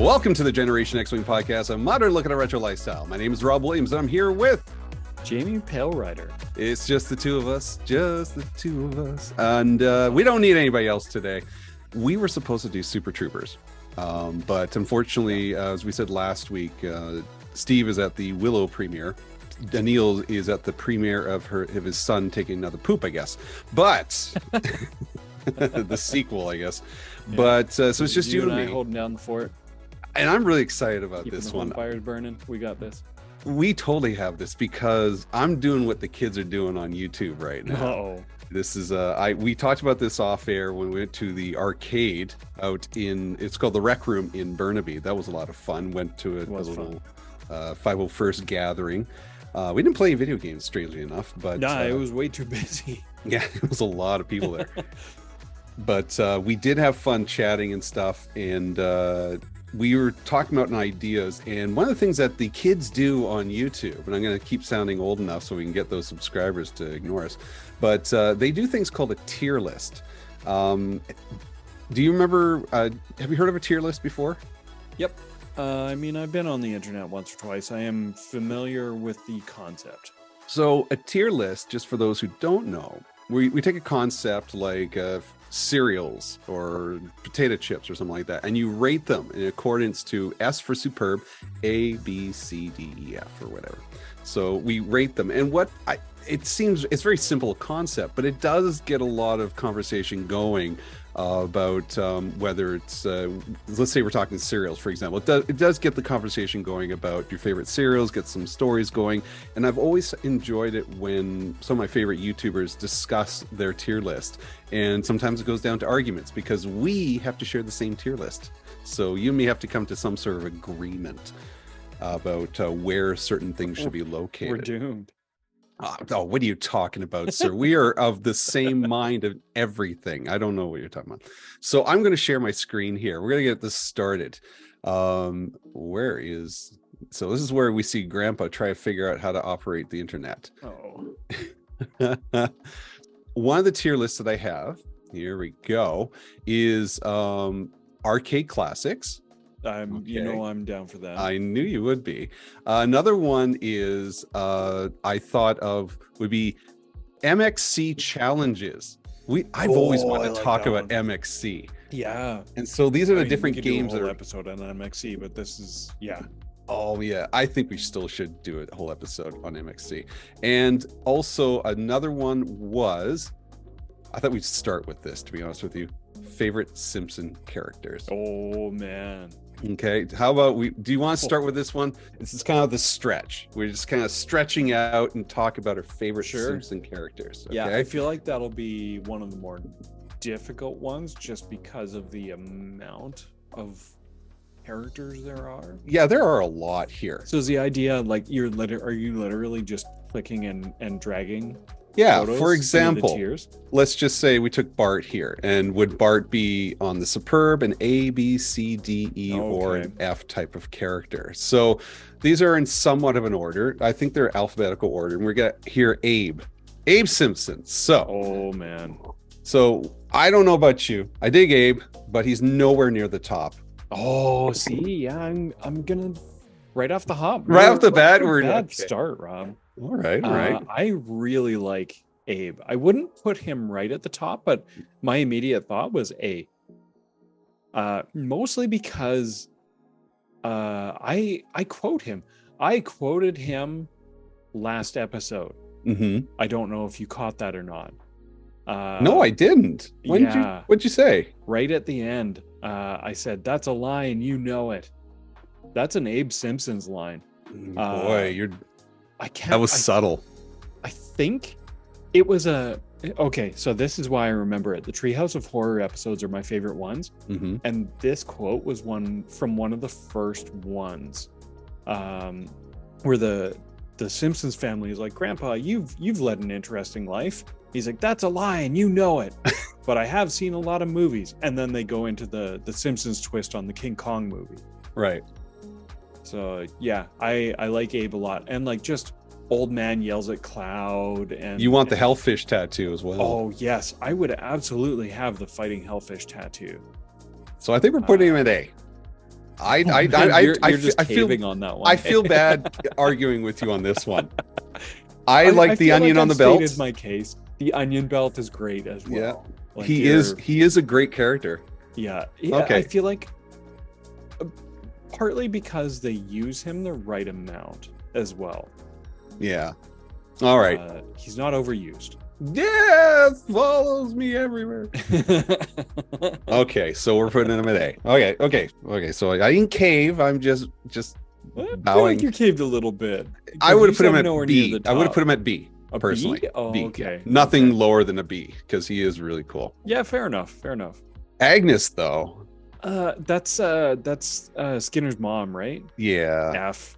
Welcome to the Generation X-Wing podcast, a modern look at a retro lifestyle. My name is Rob Williams, and I'm here with Jamie Pale Rider. It's just the two of us, and we don't need anybody else today. We were supposed to do Super Troopers, but unfortunately, as we said last week, Steve is at the Willow premiere. Daniil is at the premiere of his son taking another poop, I guess. But the sequel, I guess. Yeah. But so it's just you and I me holding down the fort. And I'm really excited about Keeping this the one. Fires burning. We got this. We totally have this because I'm doing what the kids are doing on YouTube right now. Uh-oh. This is we talked about this off air when we went to the arcade out it's called the Rec Room in Burnaby. That was a lot of fun. Went to a little 501st gathering. We didn't play video games, strangely enough, but it was way too busy. Yeah, it was a lot of people there. But we did have fun chatting and stuff, and we were talking about ideas. And one of the things that the kids do on YouTube, and I'm going to keep sounding old enough so we can get those subscribers to ignore us, but they do things called a tier list. Do you remember, have you heard of a tier list before? Yep. I mean, I've been on the internet once or twice. I am familiar with the concept. So a tier list, just for those who don't know, we take a concept like cereals or potato chips or something like that, and you rate them in accordance to S for superb, A, B, C, D, E, F, or whatever. So we rate them, and it seems it's very simple concept, but it does get a lot of conversation going about whether it's let's say we're talking cereals, for example. It does get the conversation going about your favorite cereals, get some stories going, and I've always enjoyed it when some of my favorite YouTubers discuss their tier list, and sometimes it goes down to arguments because we have to share the same tier list, so you and me have to come to some sort of agreement about where certain things should be located. We're doomed. Oh, what are you talking about, sir? We are of the same mind of everything. I don't know what you're talking about. So I'm going to share my screen here. We're going to get this started. So this is where we see Grandpa try to figure out how to operate the internet. Oh. One of the tier lists that I have, here we go, is arcade classics. I'm down for that. I knew you would be. Another one is I thought of would be MXC challenges. I've always wanted to talk about MXC. Yeah. And so these are the different games that are episode on MXC, but this is Oh yeah, I think we still should do a whole episode on MXC. And also another one was, I thought we'd start with this, to be honest with you, favorite Simpson characters. Oh man. Okay, how about do you want to start with this one? This is kind of the stretch. We're just kind of stretching out and talk about our favorite Simpson characters. Okay? Yeah, I feel like that'll be one of the more difficult ones just because of the amount of characters there are. Yeah, there are a lot here. So is the idea like are you literally just clicking and dragging? Yeah, for example, tiers? Let's just say we took Bart here, and would Bart be on the superb, an A, B, C, D, E, or an F type of character? So these are in somewhat of an order. I think they're alphabetical order, and we're gonna hear Abe Simpson. So, oh man. So I don't know about you. I dig Abe, but he's nowhere near the top. Oh, see, yeah, I'm gonna right off the hop. Right off the bat, we're bad start, Rob. All right. I really like Abe. I wouldn't put him right at the top, but my immediate thought was A. Mostly because I quote him. I quoted him last episode. Mm-hmm. I don't know if you caught that or not. No, I didn't. What'd you say? Right at the end, I said, "That's a line, you know it." That's an Abe Simpson's line. Boy, that was subtle. I think it was okay, so this is why I remember it. The Treehouse of Horror episodes are my favorite ones. Mm-hmm. And this quote was one from one of the first ones, where the Simpsons family is like, "Grandpa, you've led an interesting life." He's like, "That's a lie, and you know it." But I have seen a lot of movies. And then they go into the Simpsons twist on the King Kong movie. Right. So yeah, I like Abe a lot, and like just old man yells at cloud, and you want the hellfish tattoo as well. Oh yes, I would absolutely have the fighting hellfish tattoo. So I think we're putting him at A. You're just caving on that one. I feel bad arguing with you on this one. I I like the feel onion like on the I've belt. stated my case. The onion belt is great as well. Yeah, Like he is a great character. Yeah. Okay. I feel like partly because they use him the right amount as well. Yeah. All right. He's not overused. Death follows me everywhere. Okay, so we're putting him at A. Okay. So I didn't cave. I'm just I feel bowing. like you caved a little bit. I would have put him at at B. I would have put him at B. A Personally, B? Oh, B. okay. Nothing Okay. lower than a B because he is really cool. Yeah, fair enough. Agnes, though, That's Skinner's mom, right? yeah, F.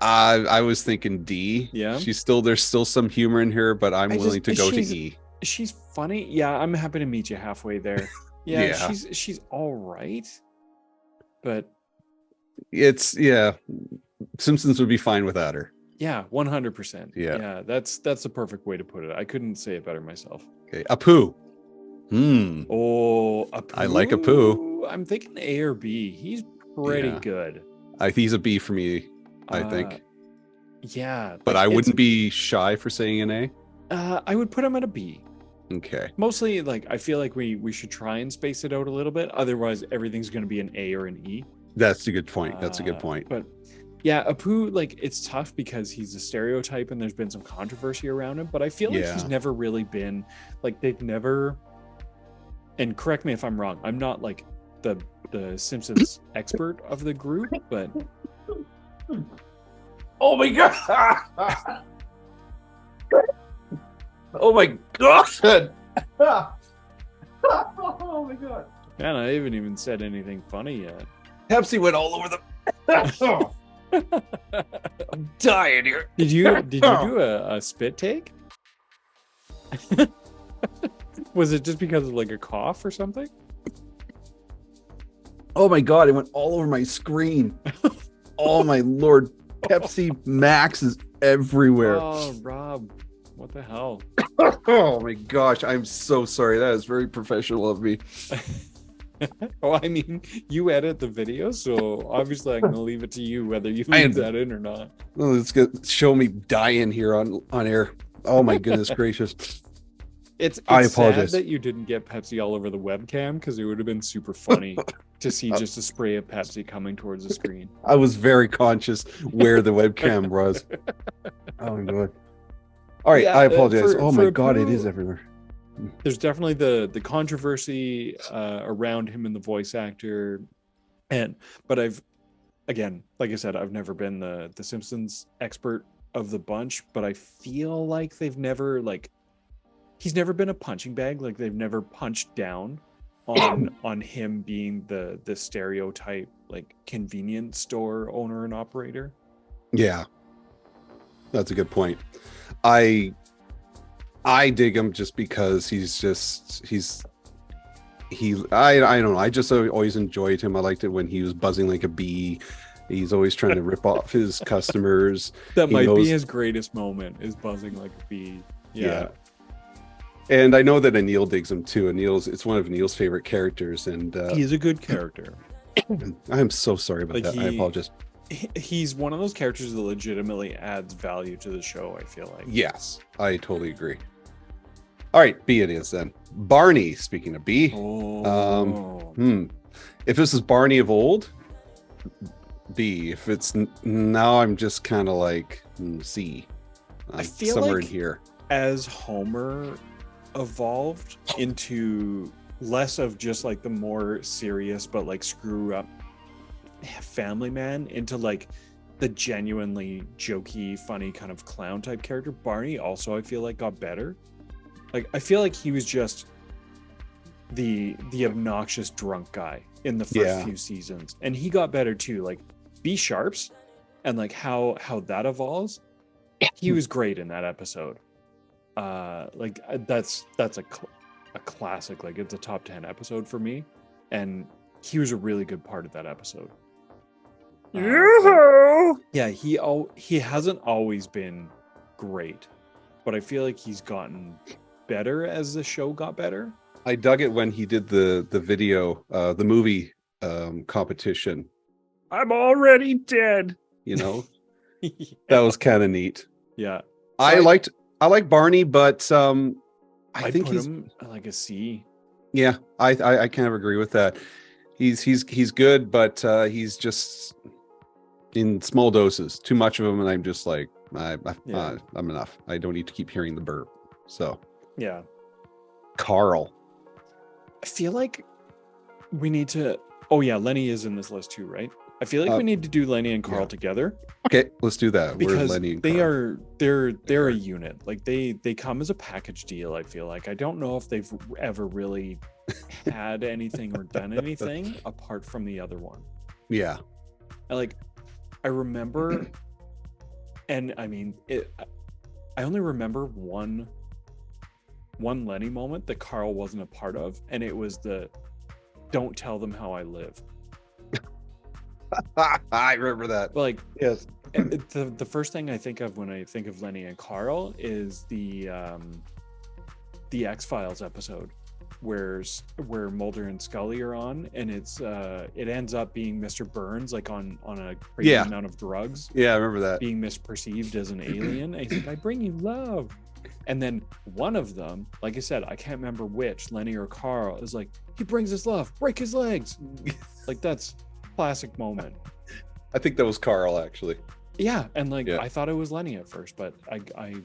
I was thinking D. Yeah. There's still some humor in her, but I'm I willing to just- go to she's- E. She's funny. Yeah, I'm happy to meet you halfway there. Yeah, Yeah. she's all right. But Simpsons would be fine without her. yeah, 100%. Yeah. Yeah, that's the perfect way to put it. I couldn't say it better myself. Okay, Apu. Oh, Apu. I like Apu. I'm thinking A or B. He's pretty Yeah. good. He's a B for me, I think. Yeah. But like, I it's- wouldn't be shy for saying an A. I would put him at a B. Okay. Mostly, like, I feel like we should try and space it out a little bit. Otherwise, everything's going to be an A or an E. That's a good point. That's a good point. But yeah, Apu, like, it's tough because he's a stereotype and there's been some controversy around him. But I feel like Yeah. he's never really been, like, they've never, and correct me if I'm wrong, I'm not like the Simpsons expert of the group, but Oh my god! Oh my god! Oh my god! man, I haven't even said anything funny yet. Pepsi went all over the. I'm dying here. Did you do a spit take? Was it just because of like a cough or something? Oh my god! It went all over my screen. Oh my lord! Pepsi Max is everywhere. Oh, Rob, what the hell? Oh my gosh! I'm so sorry. That is very professional of me. Oh, I mean, you edit the video, so obviously I'm gonna leave it to you whether you I- leave that in or not. Oh, let's show me dying here on air. Oh my goodness gracious! It's I sad apologize. that you didn't get Pepsi all over the webcam because it would have been super funny to see just a spray of Pepsi coming towards the screen. I was very conscious where the webcam was. Oh my god! All right, Yeah, I apologize. for- Oh for my god, it Apu- is everywhere. There's definitely the controversy around him and the voice actor, but I've, again, like I said, I've never been the Simpsons expert of the bunch, but I feel like they've never he's never been a punching bag. Like they've never punched down on him being the stereotype like convenience store owner and operator. Yeah, that's a good point. I dig him just because I don't know. I just always enjoyed him. I liked it when he was buzzing like a bee. He's always trying to rip off his customers. That He might knows- be his greatest moment, is buzzing like a bee. Yeah. And I know that Anil digs him too. It's one of Anil's favorite characters. And He's a good character. I'm so sorry about Like that. I apologize. He's one of those characters that legitimately adds value to the show, I feel like. Yes, I totally agree. All right, B it is then. Barney, speaking of B. Oh. If this is Barney of old, B. If it's now, I'm just kind of like C. I feel somewhere like in here. As Homer evolved into less of just like the more serious but like screw up family man into like the genuinely jokey, funny kind of clown type character, Barney also I feel like got better. Like I feel like he was just the obnoxious drunk guy in the first few seasons, and he got better too. Like B Sharps and like how that evolves. He was great in that episode. Like that's a classic. Like it's a top 10 episode for me, and he was a really good part of that episode. Yeah, he hasn't always been great, but I feel like he's gotten better as the show got better. I dug it when he did the video, the movie competition I'm already dead. You know, Yeah. that was kind of neat. Yeah. I like Barney, but I I'd think put he's him like a C. yeah. I kind of agree with that. He's good, but he's just in small doses. Too much of him, and I'm just like I'm enough. I don't need to keep hearing the burp. So Yeah. Carl. I feel like we need to. Oh yeah, Lenny is in this list too, right? I feel like we need to do Lenny and Carl together. Okay, let's do that. Where's Because Lenny and they Carl? are they're a unit. Like they come as a package deal. I feel like I don't know if they've ever really had anything or done anything apart from the other one. Yeah. I remember, and I mean it. I only remember one Lenny moment that Carl wasn't a part of, and it was the "Don't tell them how I live." I remember that. Like, Yes. the first thing I think of when I think of Lenny and Carl is the X-Files episode where Mulder and Scully are on, and it ends up being Mr. Burns like on a crazy amount of drugs. Yeah, I remember that. Being misperceived as an alien. And he's like, I bring you love. And then one of them, like I said, I can't remember which, Lenny or Carl, is like, he brings us love, break his legs. Like, that's classic moment. I think that was Carl, actually. Yeah, and I thought it was Lenny at first, but I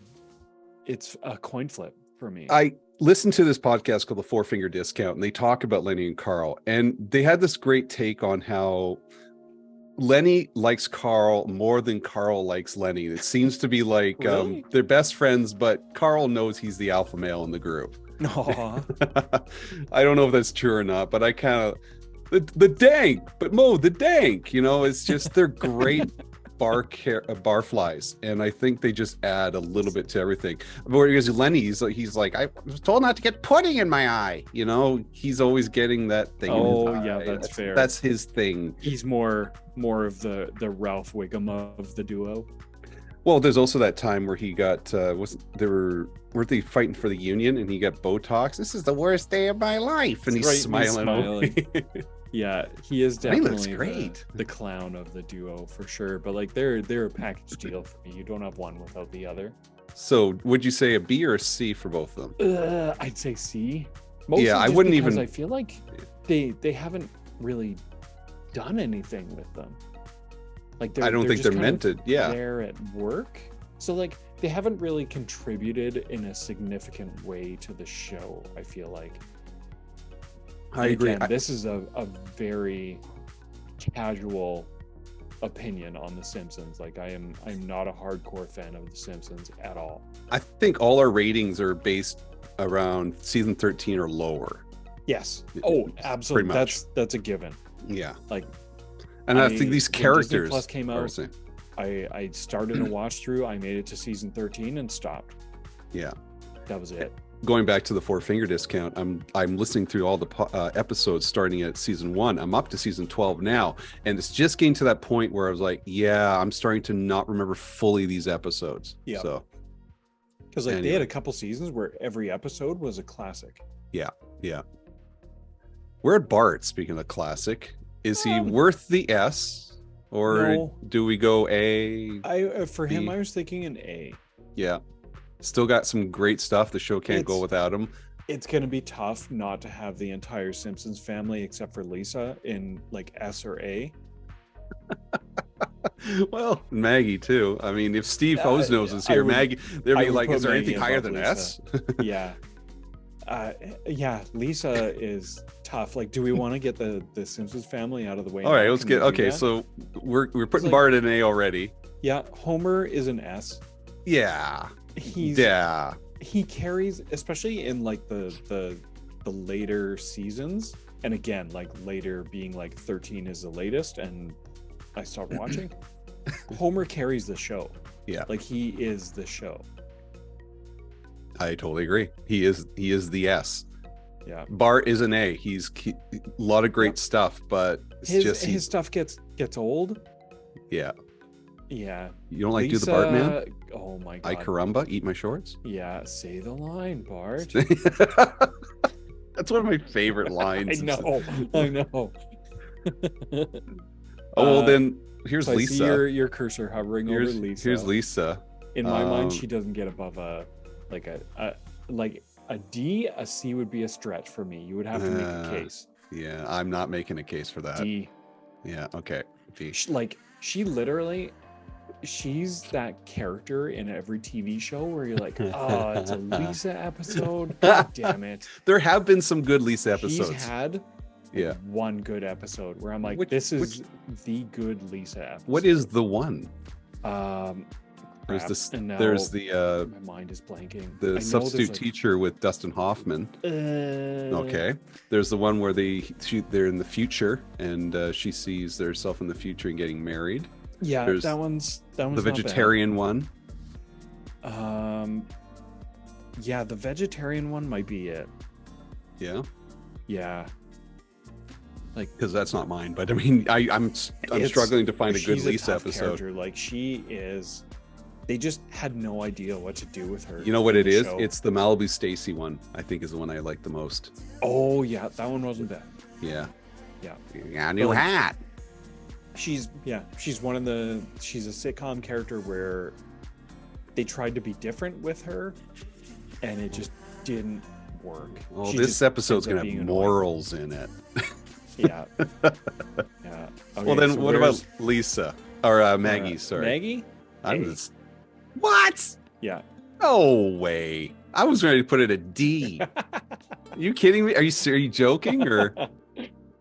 it's a coin flip for me. I listened to this podcast called The Four Finger Discount, and they talk about Lenny and Carl, and they had this great take on how Lenny likes Carl more than Carl likes Lenny. It seems to be like Really? they're best friends, but Carl knows he's the alpha male in the group. Aw. I don't know if that's true or not, but I kind of the dank, but Mo, the dank, it's just they're great bar flies, and I think they just add a little bit to everything. Whereas Lenny, he's like, I was told not to get pudding in my eye. He's always getting that thing. Oh, in his yeah, eye. that's fair. That's his thing. He's more of the Ralph Wiggum of the duo. Well, there's also that time where he got weren't they fighting for the union, and he got Botox. This is the worst day of my life, and he's smiling. Yeah, he is definitely looks great. The clown of the duo for sure. But they're a package deal for me. You don't have one without the other. So, would you say a B or a C for both of them? I'd say C. Yeah, I wouldn't even. I feel like they haven't really done anything with them. Like I don't think they're meant to. Yeah, they're at work, so they haven't really contributed in a significant way to the show. I feel like. I agree. Again, this is a very casual opinion on The Simpsons. I'm not a hardcore fan of The Simpsons at all. I think all our ratings are based around season 13 or lower. Yes. Oh, absolutely. Pretty much. That's a given. Yeah. And I think these characters when Disney Plus came out, I started a watch through. I made it to season 13 and stopped. Yeah. That was it. Going back to the Four Finger Discount, I'm listening through all the episodes starting at season 1. I'm up to season 12 now, and it's just getting to that point where I was like, yeah, I'm starting to not remember fully these episodes. Yeah. So because they had a couple seasons where every episode was a classic. Yeah. We're at Bart. Speaking of classic, is he worth the S, or do we go A? For him, I was thinking an A. Yeah. Still got some great stuff. The show can't go without him. It's going to be tough not to have the entire Simpsons family, except for Lisa, in S or A. Well, Maggie too. I mean, if Steve Hosnose is here, Maggie, they'd be like, is there anything higher than S? Yeah. Yeah, Lisa is tough. Do we want to get the Simpsons family out of the way? All right, let's get. Okay, so we're putting Bart in A already. Yeah, Homer is an S. Yeah. He carries, especially in the later seasons, and again later being 13 is the latest and I stopped watching. Homer carries the show. Yeah, he is the show. I totally agree. He is the S. Yeah, Bart is an A. He's a lot of great stuff, but his stuff gets old. Yeah. You don't Lisa, do the Bart man? Oh my god. I caramba, eat my shorts? Yeah, say the line, Bart. That's one of my favorite lines. I know. Oh well, then here's So I see Lisa. your cursor hovering over Lisa. Here's Lisa. In my mind, she doesn't get above a D. A C would be a stretch for me. You would have to make a case. Yeah, I'm not making a case for that. D. Yeah, okay. D. She literally, she's that character in every TV show where you're like, oh, it's a Lisa episode. God damn it. There have been some good Lisa episodes. She's had one good episode where I'm like, this is the good Lisa episode. What is the one? There's the my mind is blanking. The substitute teacher with Dustin Hoffman. Okay. There's the one where they're in the future and she sees herself in the future and getting married. Yeah, there's that one's the vegetarian one. Yeah, the vegetarian one might be it. Yeah. Yeah. Like, because that's not mine, but I mean, I'm struggling to find a good Lisa episode. Character. Like, she is. They just had no idea what to do with her. You know what it is? It's the Malibu Stacy one. I think is the one I like the most. Oh yeah, that one wasn't bad. Yeah. Yeah. New hat. She's a sitcom character where they tried to be different with her, and it just didn't work. Well, this episode's gonna have morals in it. Yeah. Yeah. Okay, well, then what about Lisa or Maggie? Sorry, Maggie. What? Yeah. No way. I was ready to put it a D. Are you kidding me? Are you joking or?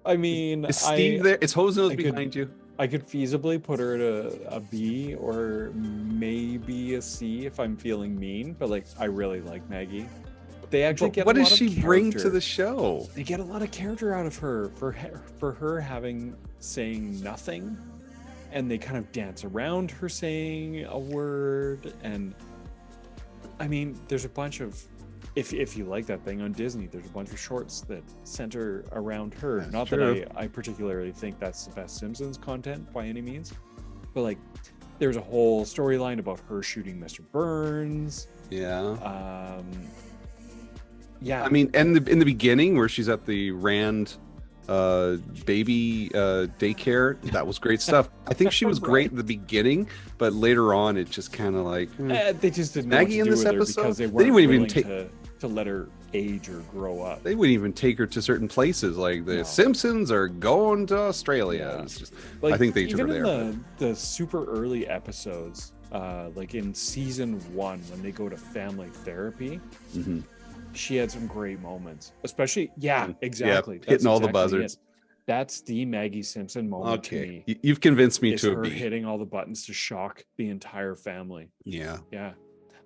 I mean, is Steve there? Is Hose Nose behind you? I could feasibly put her at a B or maybe a C if I'm feeling mean, but like I really like Maggie. They actually get. What does she bring to the show? They get a lot of character out of her for her saying nothing, and they kind of dance around her saying a word. And I mean, there's a bunch of, if you like that thing on Disney, there's a bunch of shorts that center around her. That's Not true. that I particularly think that's the best Simpsons content by any means, but like there's a whole storyline about her shooting Mr. Burns. Yeah. Yeah. I mean, and in the beginning where she's at the Rand baby daycare, that was great stuff. I think she was great at the beginning, but later on it just kind of like they just didn't Maggie know what to in do this with her episode because they wouldn't weren't even willing take to let her age or grow up. They wouldn't even take her to certain places, like the Simpsons are going to Australia. Yeah. It's just, Like, I think they took her even there. in the super early episodes, like in season 1 when they go to family therapy, Mhm. she had some great moments, especially exactly. Yeah, hitting all the exactly buzzers. it. That's the Maggie Simpson moment to me. You've convinced me Is to a her B. hitting all the buttons to shock the entire family. Yeah, Yeah,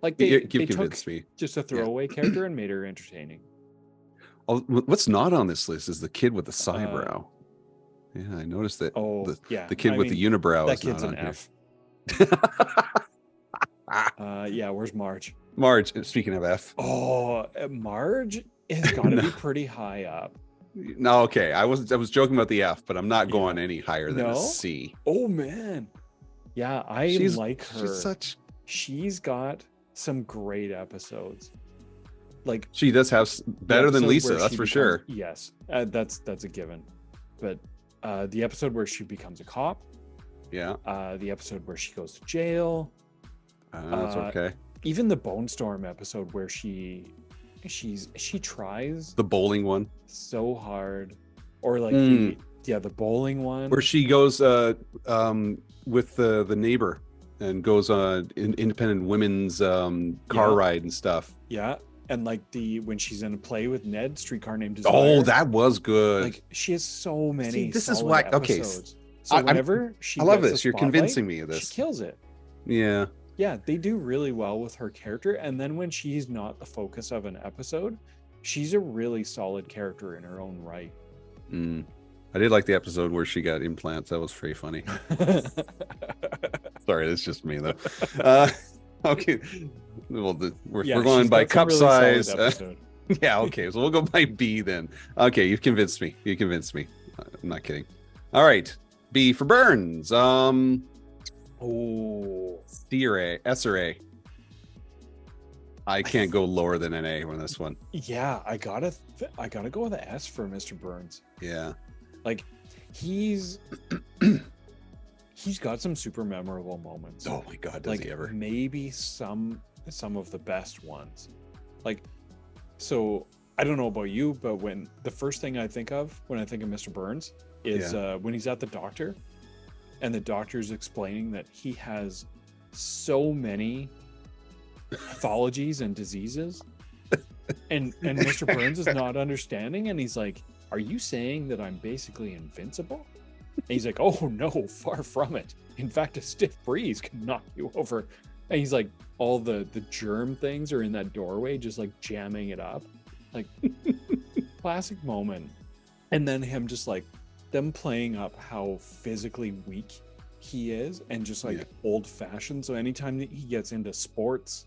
like you've they took convinced me. just a throwaway character and made her entertaining. Oh, what's not on this list is the kid with the eyebrow. Yeah, I noticed that. The kid with the unibrow That is kid's not an on F. here. Yeah, where's Marge? Marge, speaking of F. Oh, Marge has got to be pretty high up. No, okay. I was joking about the F, but I'm not going any higher than a C. Oh man. Yeah, I like her. She's got some great episodes. Like she does have better than Lisa, that's for sure. Yes, that's a given. But the episode where she becomes a cop. Yeah. The episode where she goes to jail. That's okay. Even the Bone Storm episode where she tries the bowling one so hard, or like the bowling one where she goes with the neighbor and goes on independent women's car ride and stuff. Yeah, and like when she's in a play with Ned, Streetcar Named Desire. Oh, that was good. Like she has so many. See, this is why. Okay, so whenever I love this. You're convincing me of this. She kills it. Yeah. Yeah, they do really well with her character. And then when she's not the focus of an episode, she's a really solid character in her own right. I did like the episode where she got implants. That was pretty funny. Sorry, that's just me though. Okay. Well, we're going by cup size. Yeah, okay. So we'll go by B then. Okay, you've convinced me. I'm not kidding. All right. B for Burns. C or A? S or A? I can't go lower than an A on this one. Yeah, I gotta go with an S for Mr. Burns. Yeah, like he's he's got some super memorable moments. Oh my God, does like he ever? maybe some of the best ones. Like, so I don't know about you, but when the first thing I think of when I think of Mr. Burns is when he's at the doctor and the doctor's explaining that he has so many pathologies and diseases, and Mr. Burns is not understanding, and he's like, are you saying that I'm basically invincible? And he's like, oh no, far from it. In fact, a stiff breeze can knock you over. And he's like, all the germ things are in that doorway, just like jamming it up. Like, classic moment. And then him just like them playing up how physically weak he is and just like old fashioned. So anytime that he gets into sports,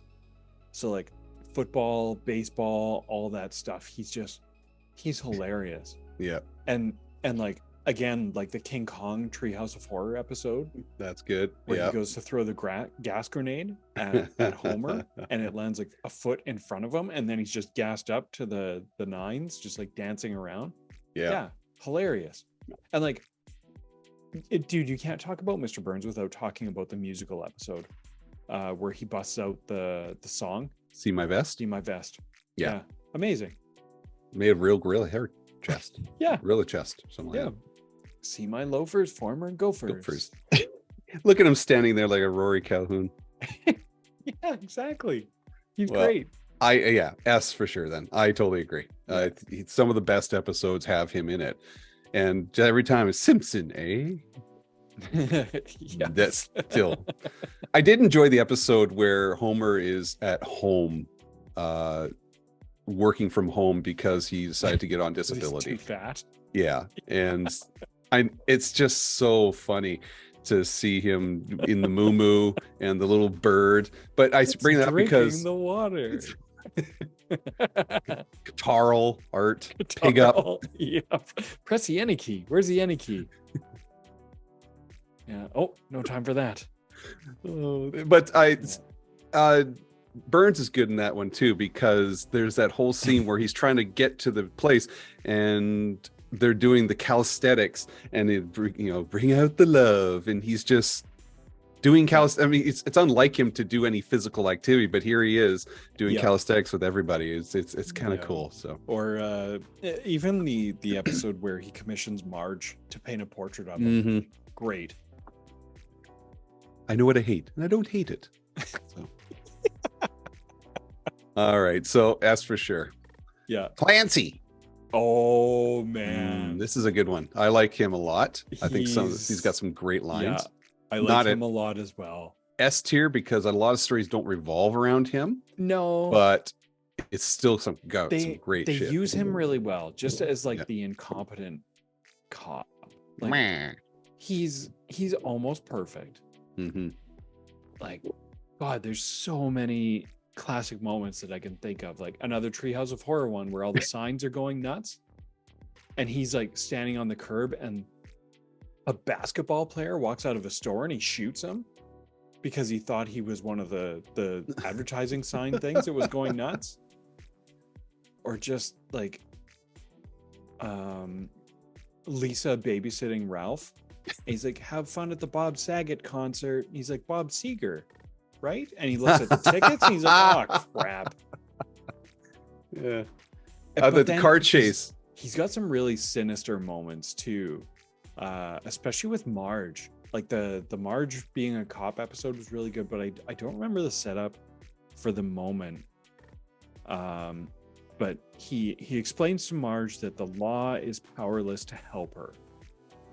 so like football, baseball, all that stuff, he's hilarious. Yeah. And like, again, like the King Kong Treehouse of Horror episode. That's good. Where he goes to throw the gas grenade at Homer, and it lands like a foot in front of him, and then he's just gassed up to the nines, just like dancing around. Yeah, hilarious. And like, dude, you can't talk about Mr. Burns without talking about the musical episode, where he busts out the song See My Vest? See My Vest. Yeah. Amazing. Made of real gorilla hair chest. Yeah. Gorilla chest. Something like that. See my loafers, former gophers. Look at him standing there like a Rory Calhoun. Yeah, exactly. He's great. S for sure then. I totally agree. Some of the best episodes have him in it. And every time it's Simpson, eh? Yes. That's still. I did enjoy the episode where Homer is at home, working from home because he decided to get on disability. He's too fat. Yeah, and it's just so funny to see him in the moo and the little bird. But I bring that up because the water. Guitarl art, pig up. Yeah. Press the any key. Where's the any key? Yeah. Oh, no time for that. But Burns is good in that one too, because there's that whole scene where he's trying to get to the place and they're doing the calisthenics and it, bring out the love, and he's just doing calisthenics. I mean, it's unlike him to do any physical activity, but here he is doing calisthenics with everybody. It's kind of cool. So, or even the episode where he commissions Marge to paint a portrait of him. Mm-hmm. Great. I know what I hate, and I don't hate it. So. All right, so S for sure. Yeah, Clancy. Oh man, this is a good one. I like him a lot. I think he's got some great lines. Yeah, I like him a lot as well. S tier because a lot of stories don't revolve around him. No, but it's still some great they shit. Use him really well, just as like the incompetent cop. Like, he's almost perfect. Mm-hmm. Like, God, there's so many classic moments that I can think of, like another Treehouse of Horror one where all the signs are going nuts and he's like standing on the curb and a basketball player walks out of a store and he shoots him because he thought he was one of the advertising sign things that was going nuts. Or just like Lisa babysitting Ralph. He's like, have fun at the Bob Saget concert. He's like, Bob Seger, right? And he looks at the tickets and he's like, oh crap. Yeah. The car chase. He's got some really sinister moments too, especially with Marge. Like the Marge being a cop episode was really good, but I don't remember the setup for the moment. But he explains to Marge that the law is powerless to help her.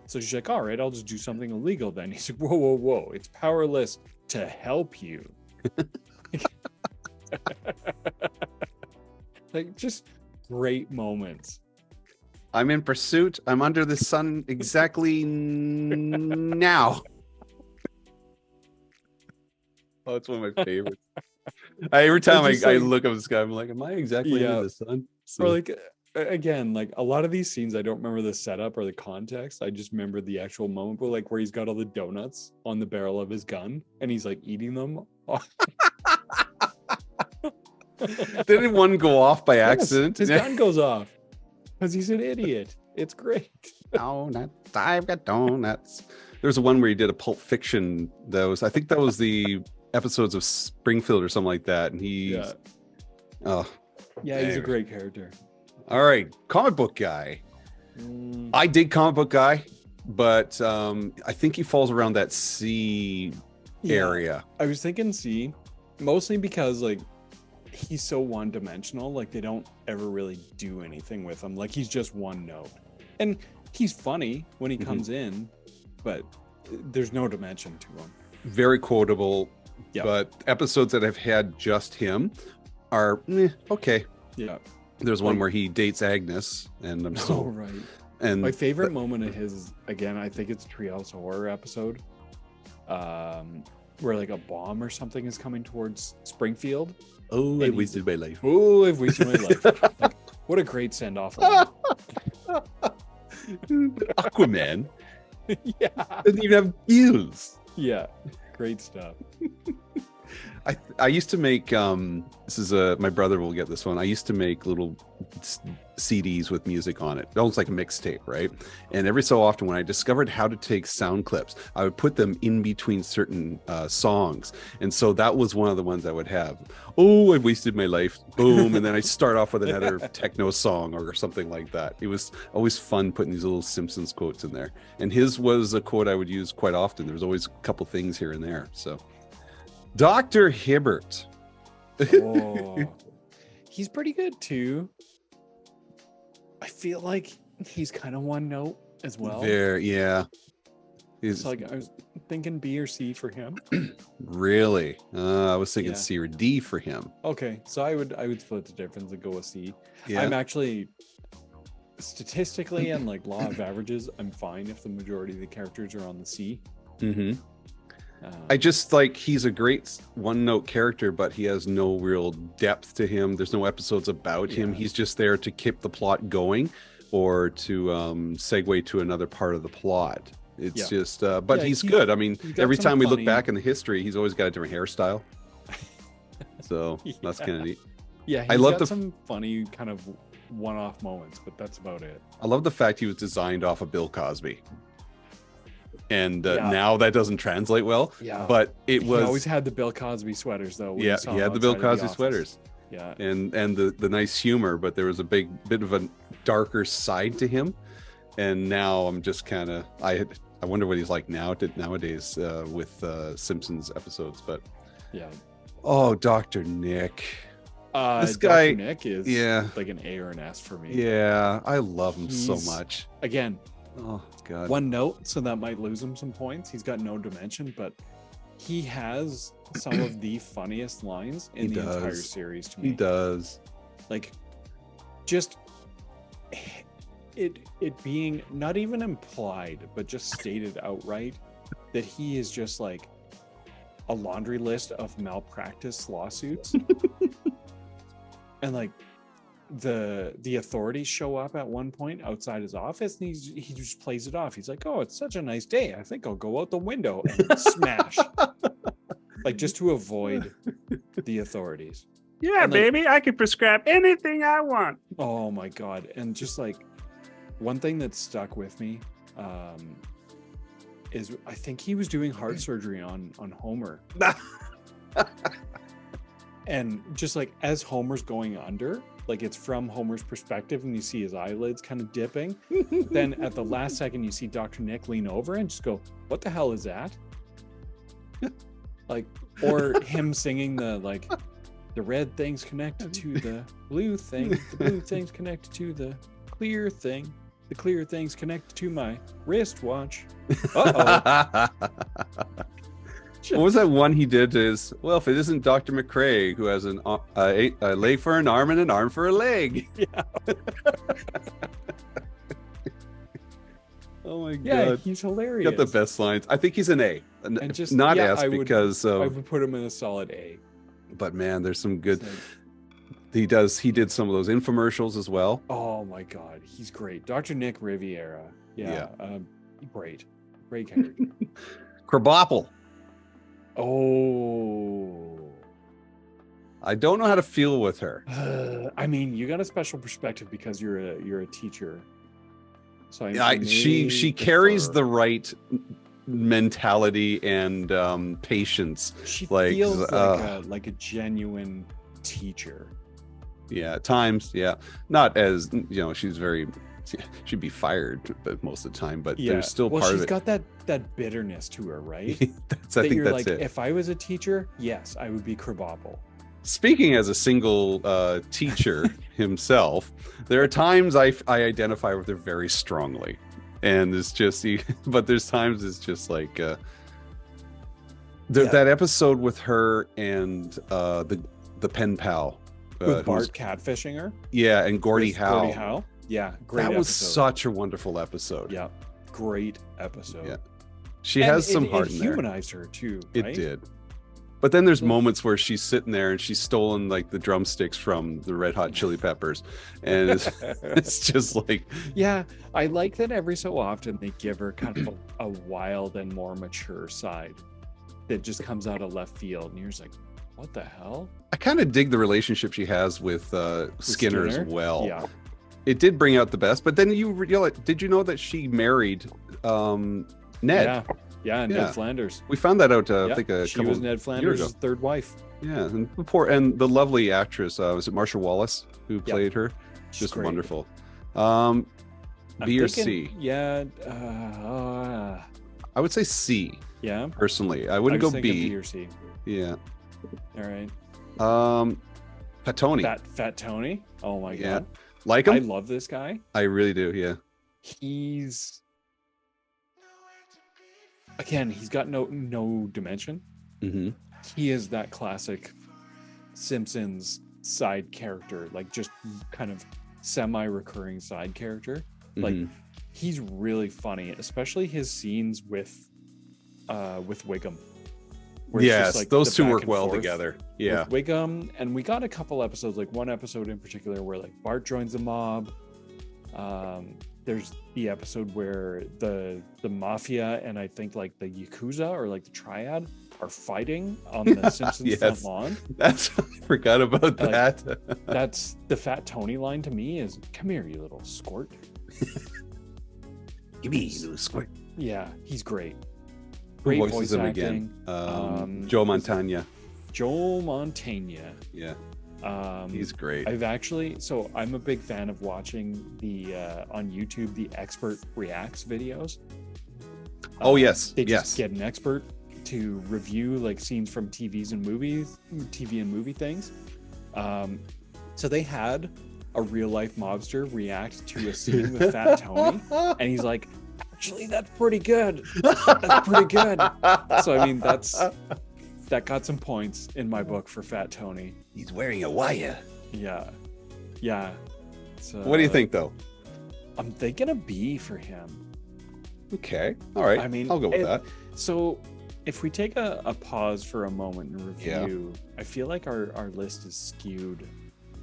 So she's like, all right, I'll just do something illegal then. He's like, whoa, it's powerless to help you. Like, just great moments. I'm in pursuit. I'm under the sun exactly now. Oh, it's one of my favorites. Every time I look up at the sky, I'm like, am I exactly under the sun? So. Or like, again, like a lot of these scenes, I don't remember the setup or the context. I just remember the actual moment, but like where he's got all the donuts on the barrel of his gun and he's like eating them. Didn't one go off by accident? His gun goes off because he's an idiot. It's great. Donuts. I've got donuts. There's one where he did a Pulp Fiction. I think that was the episodes of Springfield or something like that. And Yeah. Oh, Yeah, he's a anyway. great character. All right, comic book guy. I dig comic book guy, but I think he falls around that C area. I was thinking C, mostly because like he's so one-dimensional. Like they don't ever really do anything with him. Like he's just one note, and he's funny when he comes in, but there's no dimension to him. Very quotable, Yeah. but episodes that have had just him are okay. Yeah. There's one where he dates Agnes, and I'm so right. and My favorite moment of his, again, I think it's Treehouse Horror episode, where like a bomb or something is coming towards Springfield. Oh, I wasted my life. Oh, I've wasted my life. Like, what a great send off. Aquaman Yeah. doesn't even have gills. Yeah. Great stuff. I used to make this is my brother will get this one. I used to make little CDs with music on it, almost like a mixtape, right? And every so often, when I discovered how to take sound clips, I would put them in between certain songs, and so that was one of the ones I would have. Oh, I've wasted my life. Boom, and then I start off with another techno song or something like that. It was always fun putting these little Simpsons quotes in there, and his was a quote I would use quite often. There was always a couple things here and there. So, Dr. Hibbert. Oh, he's pretty good too. I feel like he's kind of one note as well. There, yeah. It's like I was thinking B or C for him. Really? I was thinking Yeah. C or D for him. Okay, so I would split the difference and go with C. Yeah. I'm actually statistically and like law of averages, I'm fine if the majority of the characters are on the C. Mm-hmm. I just like he's a great one-note character, but he has no real depth to him. There's no episodes about him. Yeah. He's just there to keep the plot going or to segue to another part of the plot. It's just, but Yeah, he's good. I mean, got every some time we look funny- back in the history, he's always got a different hairstyle. So that's kind of neat. Yeah, I love got the some funny kind of one-off moments, but that's about it. I love the fact he was designed off of Bill Cosby. And Yeah. now that doesn't translate well. Yeah. But it He was always had the Bill Cosby sweaters though. when you yeah, saw he him had the Bill outside of Cosby office. sweaters. Yeah. And the nice humor, but there was a bit of a darker side to him. And now I'm just kind of I wonder what he's like nowadays with Simpsons episodes. But Yeah. oh, Dr. Nick. This Dr. guy- Nick is yeah. like an A or an S for me. Yeah, I love him so He's- much. Again, Oh God. one note, so that might lose him some points. He's got no dimension, but he has some of the funniest lines in He the entire does. series to me. He does. Like, just it being not even implied, but just stated outright that he is just like a laundry list of malpractice lawsuits. And like the authorities show up at one point outside his office, and he just plays it off. He's like, "Oh, it's such a nice day. I think I'll go out the window and smash." Like just to avoid the authorities. Yeah, And, like- baby, I can prescribe anything I want. Oh my god. And just like one thing that stuck with me is I think he was doing heart surgery on Homer. And just like as Homer's going under, like it's from Homer's perspective and you see his eyelids kind of dipping. Then at the last second you see Dr. Nick lean over and just go, "What the hell is that?" Like, or him singing the like the red thing's connected to the blue thing, the blue thing's connected to the clear thing, the clear thing's connected to my wristwatch. Uh-oh. What was that one he did? Is well, if it isn't Dr. McCrae who has a leg for an arm and an arm for a leg. Yeah. Oh my Yeah, god, he's hilarious. got the best lines. I think he's an A, And just not yeah, S I would- because. I would put him in a solid A. But man, there's some good. It's like, He did some of those infomercials as well. oh my god, he's great. Dr. Nick Riviera. Yeah. Great character. Krabappel. Oh. I don't know how to feel with her. I mean, you got a special perspective because you're a teacher. So I she may carries defer. the right mentality and patience. She like, feels like a genuine teacher. Yeah, at times, yeah. Not as, she's very, she'd be fired most of the time, but Yeah. there's still Well, part of she's it. got that bitterness to her, right? I That think you're that's like, it. if I was a teacher, yes, I would be Krabappel. Speaking as a single teacher himself, there are times I identify with her very strongly. And it's just, but there's times it's just like, Yeah. that episode with her and the pen pal. With Bart catfishing her. Yeah, and Gordie With Howe. Gordie Howe. Yeah, great That was episode. such a wonderful episode. Yeah, great episode. Yeah. She has some heart in there. It humanized her too, It right? did. But then there's Like- moments where she's sitting there and she's stolen like the drumsticks from the Red Hot Chili Peppers. And it's just like, Yeah, I like that every so often they give her kind of a wild and more mature side that just comes out of left field. And you're just like, what the hell? I kind of dig the relationship she has with Skinner as well. Yeah. It did bring out the best. But then you realize, did you know that she married Ned? Yeah, Ned Flanders. We found that out, I Yeah, think, a she couple was Ned Flanders' ago. third wife. Yeah, and the lovely actress, was it Marsha Wallace who played her? She's Just great. wonderful. I'm B or thinking- C? Yeah. I would say C, Yeah. personally. I I wouldn't was go thinking B. B or C. Yeah. All right. Patoni. Fat Tony. Oh my Yeah. god. Like I him? love this guy. I really do, yeah. He's he's got no dimension. Mm-hmm. He is that classic Simpsons side character, like just kind of semi-recurring side character. Like he's really funny, especially his scenes with Wiggum. where it's just, Yes, like, those the two back work and well forth together. Yeah. with Wiggum, and we got a couple episodes, like one episode in particular where like Bart joins the mob. There's the episode where the mafia and I think like the Yakuza or like the Triad are fighting on the Simpsons Yes. front lawn. That's I forgot about Like, that. That's the Fat Tony line to me is, "Come here, you little squirt." Give me a little squirt. Yeah, he's great. Who Great voices voice him acting. again? Joe Montana. Joel Montana. Yeah, Um, he's great. I'm a big fan of watching the on YouTube the expert reacts videos. Oh, yes, They just yes. get an expert to review like scenes from TV and movie things. So they had a real life mobster react to a scene with Fat Tony, and he's like, "Actually, that's pretty good. That's pretty good." So I mean, that got some points in my book for Fat Tony. He's wearing a wire. Yeah. So, What do you think, though? I'm thinking a B for him. Okay, all right. I mean, I'll go with that. So if we take a pause for a moment and review, I feel like our list is skewed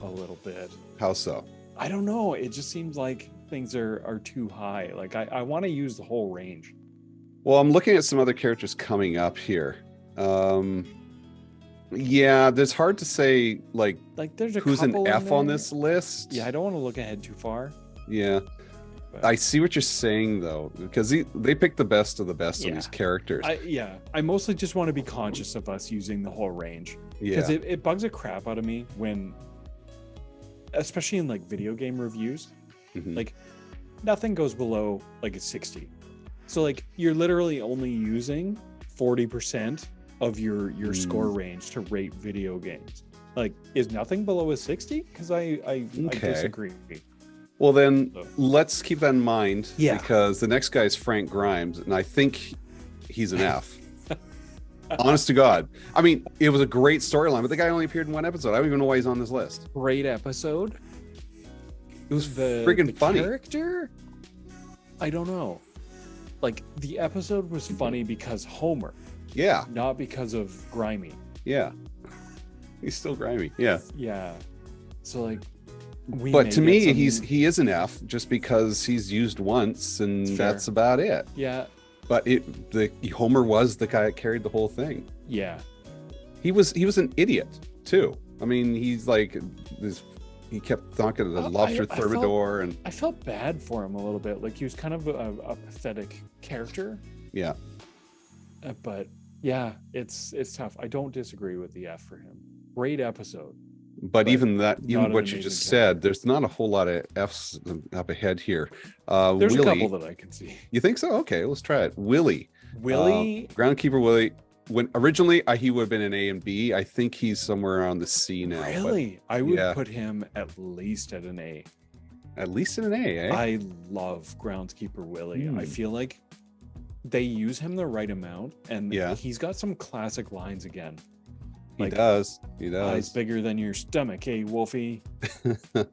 a little bit. How so? I don't know. It just seems like things are too high. Like I want to use the whole range. Well, I'm looking at some other characters coming up here. Yeah, there's hard to say like There's a who's an couple in F on there. this list. Yeah, I don't want to look ahead too far. Yeah. But I see what you're saying though, because they picked the best of the best of these characters. I mostly just want to be conscious of us using the whole range. Yeah. Because it bugs the crap out of me when, especially in like video game reviews, Mhm. like nothing goes below like a 60. So like you're literally only using 40% of your score range to rate video games. Like, is nothing below a 60? Because I disagree. Well, then So- let's keep that in mind. Yeah. Because the next guy is Frank Grimes, and I think he's an F. Honest to God. I mean, it was a great storyline, but the guy only appeared in one episode. I don't even know why he's on this list. Great episode. It was The friggin' funny. character? I don't know. Like the episode was funny because Homer, Yeah, not because of Grimy. yeah. He's still grimy. Yeah. Yeah. So like we But may to get me, some- he is an F just because he's used once, and It's fair. that's about it. yeah, But Homer was the guy that carried the whole thing. yeah. He was an idiot too. I mean, he's like this He kept knocking at the I- lobster I thermidor, and I felt bad for him a little bit. Like he was kind of a pathetic character. yeah. But yeah, it's tough. I don't disagree with the F for him. Great episode. But even that, not even an what you amazing just character. said, there's not a whole lot of F's up ahead here. There's Willie, a couple that I can see. you think so? Okay, let's try it. Willie, Willie, groundkeeper Willie. When originally he would have been an A and B. I think he's somewhere around the C now. but really? I would yeah. put him at least at an A. at least in an A, eh? I love groundskeeper Willie. I Hmm. feel like they use him the right amount, and Yeah. he's got some classic lines again. he like, does. He Eyes does. bigger than your stomach, hey Wolfie?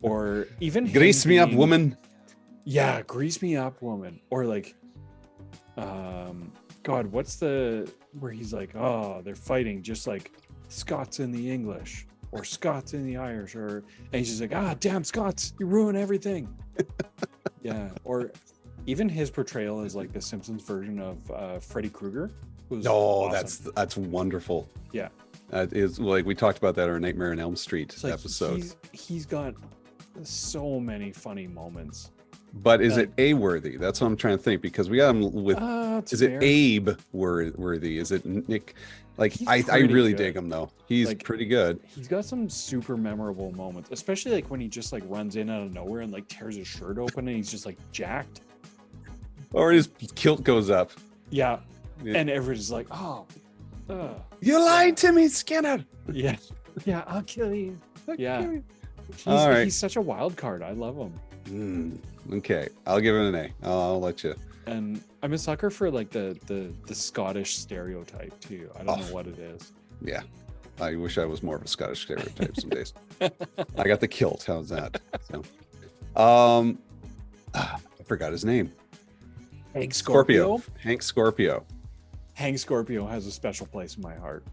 Or even him Grease me up, being- woman. Yeah, grease me up, woman. Or like, God, what's the where he's like, oh, they're fighting just like Scots in the English or Scots in the Irish, or and he's just like, ah, damn Scots, you ruin everything. Yeah, or even his portrayal as like the Simpsons version of Freddy Krueger was Oh, awesome. that's wonderful. Yeah. That is like we talked about that in our Nightmare on Elm Street It's like episode. he's got so many funny moments. But is it A worthy? That's what I'm trying to think, because we got him with. It's Is fair. it Abe worthy? Is it Nick? Like He's I pretty really good. dig him though. He's Like, pretty good. He's got some super memorable moments, especially like when he just like runs in out of nowhere and like tears his shirt open and he's just like jacked. Or his kilt goes up. Yeah. Yeah. And everybody's like, oh, You lied to me, Skinner. yeah. Yeah, I'll kill you. Yeah. All right. He's such a wild card. I love him. Okay, I'll give it an A. I'll let you. And I'm a sucker for like the Scottish stereotype too. I don't know what it is. Yeah, I wish I was more of a Scottish stereotype some days. I got the kilt. How's that? So, I forgot his name. Hank Scorpio. Hank Scorpio. Hank Scorpio has a special place in my heart.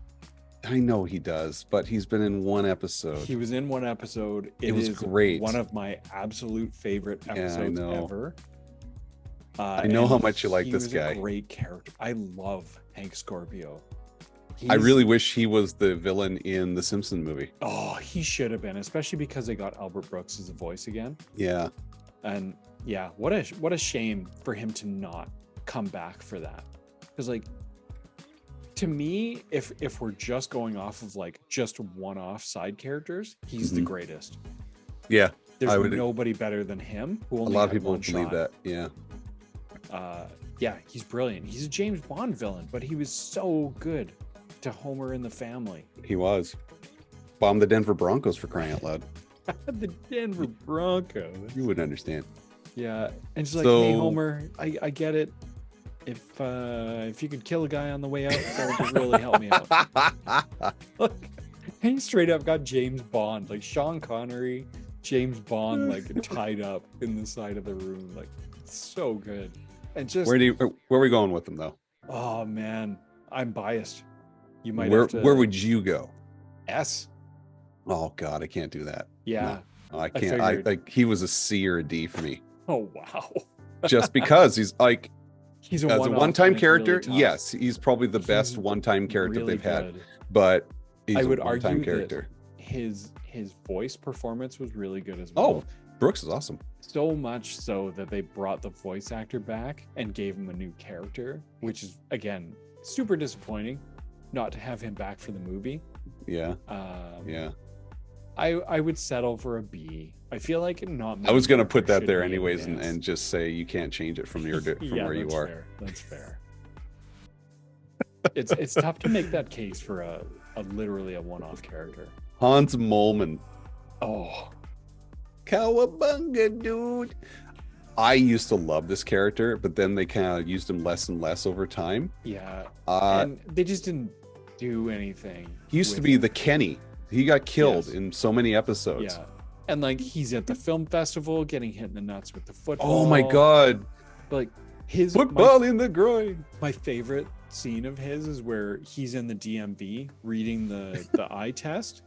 I know he does, but he's been in one episode. He was in one episode. It was is great. One of my absolute favorite I episodes know. ever. I know and how much you like he this was guy. A great character. I love Hank Scorpio. I He's- really wish he was the villain in the Simpson movie. Oh, he should have been, especially because they got Albert Brooks as a voice again. Yeah, And yeah, what a shame for him to not come back for that. Because like, to me, if we're just going off of like just one-off side characters, he's the Mhm. greatest. yeah. There's I would- nobody better than him. Who A only lot of had people one believe shot. that. Yeah. Yeah, he's brilliant. He's a James Bond villain, but he was so good to Homer and the family. He was. Bombed the Denver Broncos, for crying out loud. The Denver Broncos. You wouldn't understand. Yeah, and she's like, "Hey So- Homer, I get it. If you could kill a guy on the way out, that would really help me out." Look, and he straight up got James Bond, like Sean Connery, James Bond, like tied up in the side of the room, like so good. And just Where are we going with them though? oh man, I'm biased. You might Where have to where would you go? S. Oh God, I can't do that. Yeah. No, I can't. I figured. like he was a C or a D for me, Oh wow. just because he's like He's as a one-off, one-time and it's really character. tough. Yes, he's probably the best He's one-time character really they've had. good. But he's I a would one-time argue character. that his voice performance was really good as Oh, well. Brooks is awesome. So much so that they brought the voice actor back and gave him a new character, which is again super disappointing not to have him back for the movie. Yeah, Um, yeah. I would settle for a B. I feel like not. I was many gonna put characters that should there be in anyways, and, this. and just say you can't change it from your from Yeah, where you that's are. fair. That's fair. It's tough to make that case for a literally a one-off character. Hans Molman. Oh, Cowabunga, dude. I used to love this character, but then they kind of used him less and less over time. yeah. Uh, And they just didn't do anything. he used to with be him. the Kenny. He got killed Yes. in so many episodes. Yeah. And like he's at the film festival getting hit in the nuts with the football. Oh my God. Like his Football in the groin. my favorite scene of his is where he's in the DMV reading the eye test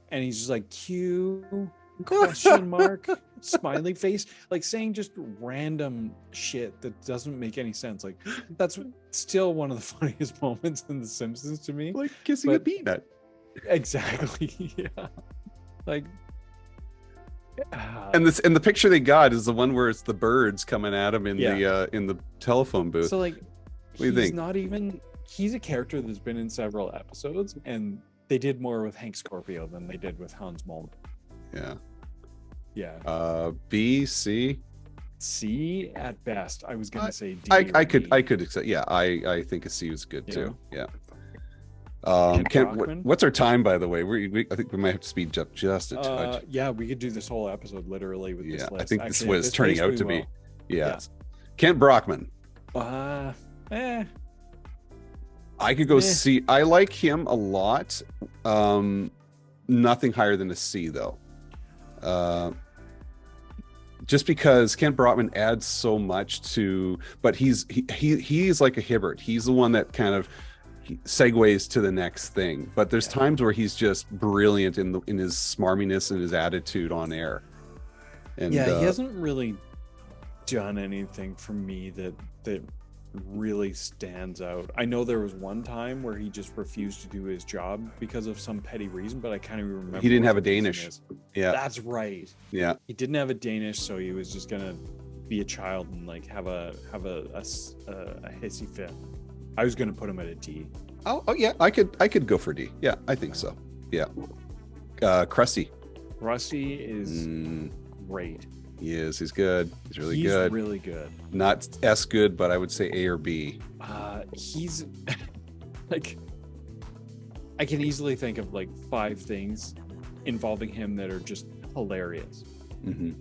and he's just like Q question mark smiley face, like saying just random shit that doesn't make any sense. Like that's still one of the funniest moments in The Simpsons to me. Like kissing a But- peanut. Exactly. Yeah. Like And the picture they got is the one where it's the birds coming at him in Yeah. the telephone booth. So like, do you think? He's a character that's been in several episodes, and they did more with Hank Scorpio than they did with Hans Molman. Yeah. Yeah. B, C. C at best. I was gonna say D. I or could E. accept. Yeah, I think a C was good too. Yeah. Kent Brockman? What's our time, by the way? I think we might have to speed up just a touch. Yeah, we could do this whole episode literally with this Yeah, list. I think this Actually, at was this turning pace, out we to be. will. Yeah. Kent Brockman. Eh. I could go Eh. C. I like him a lot. Nothing higher than a C though. Just because Kent Brockman adds so much to, but he's like a Hibbert. He's the one that kind of segues to the next thing. But there's times where he's just brilliant in his smarminess and his attitude on air. And he hasn't really done anything for me that really stands out. I know there was one time where he just refused to do his job because of some petty reason, but I kind of remember he didn't what have a the reason Danish. is. Yeah, That's right. yeah. He didn't have a Danish, so he was just gonna be a child and like have a hissy fit. I was gonna put him at a D. Oh yeah. I could go for D. Yeah, I think so. Yeah. Krusty. Rusty is great. He is. He's good. He's really He's good. really good. Not S good, but I would say A or B. He's like, I can easily think of like 5 things involving him that are just hilarious. Mm-hmm.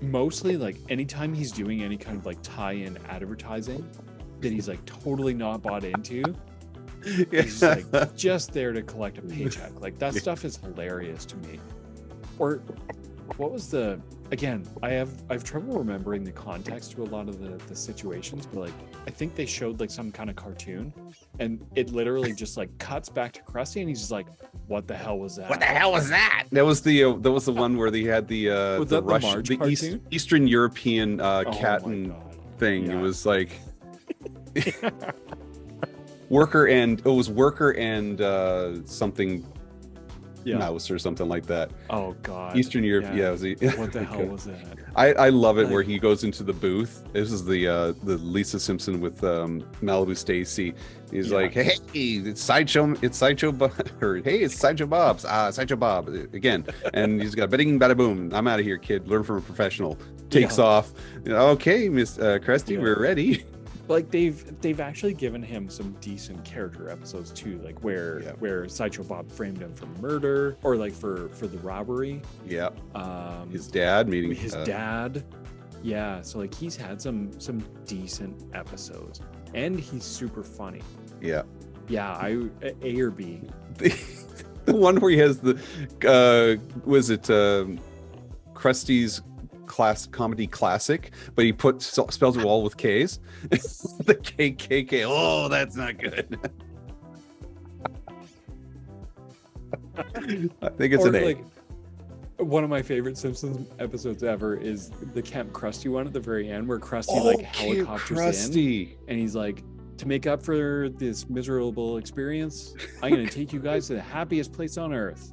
Mostly like anytime he's doing any kind of like tie-in advertising that he's like totally not bought into, he's like just there to collect a paycheck. Like that stuff is hilarious to me. Or what was again, I've trouble remembering the context to a lot of the situations, but like I think they showed like some kind of cartoon and it literally just like cuts back to Krusty and he's just like, what the hell was that? What the hell was that? That was the one where they had the Was that the Russian, Marge the cartoon? Eastern European Oh cat my and God. thing. Yeah. It was like worker and something mouse or something like that. Oh God. Eastern Europe. Yeah. It was What the hell was that? I love it Like- where he goes into the booth. This is the Lisa Simpson with Malibu Stacy. He's like, hey, it's Sideshow Bob, or hey, it's Sideshow Bob's, Sideshow Bob again. And he's got bing, bada boom. I'm out of here, kid. Learn from a professional. Takes off. Okay, Miss Krusty, we're ready. Like they've actually given him some decent character episodes too, like where Sideshow Bob framed him for murder or like for the robbery. Yeah. His dad meeting his dad. Yeah, so like he's had some decent episodes, and he's super funny. Yeah. Yeah, A or B. The one where he has the was it Krusty's comedy classic, but he spells it all with K's. The KKK. Oh, that's not good. I think it's Or an A. like one of my favorite Simpsons episodes ever is the Camp Krusty one at the very end, where Krusty like helicopters in, and he's like, to make up for this miserable experience, I'm gonna take you guys to the happiest place on earth,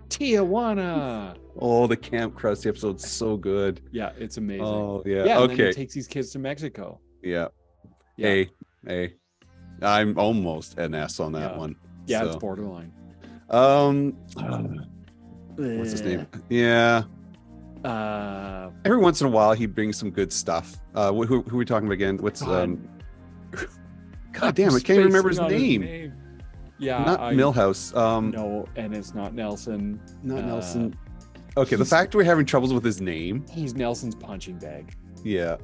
Tijuana. Oh, the Camp Krusty episode's so good. Yeah, it's amazing. Oh yeah. Yeah, and then Okay. he takes these kids to Mexico. Yeah. Yeah. A. I'm almost an S on that one. Yeah, So. it's borderline. What's his name? Yeah. Every once in a while, he brings some good stuff. Who are we talking about again? What's God damn! I can't even remember his name. Yeah, Not Milhouse. No, and it's not Nelson. Not Nelson. Okay, the fact we're having troubles with his name. He's Nelson's punching bag. Yeah.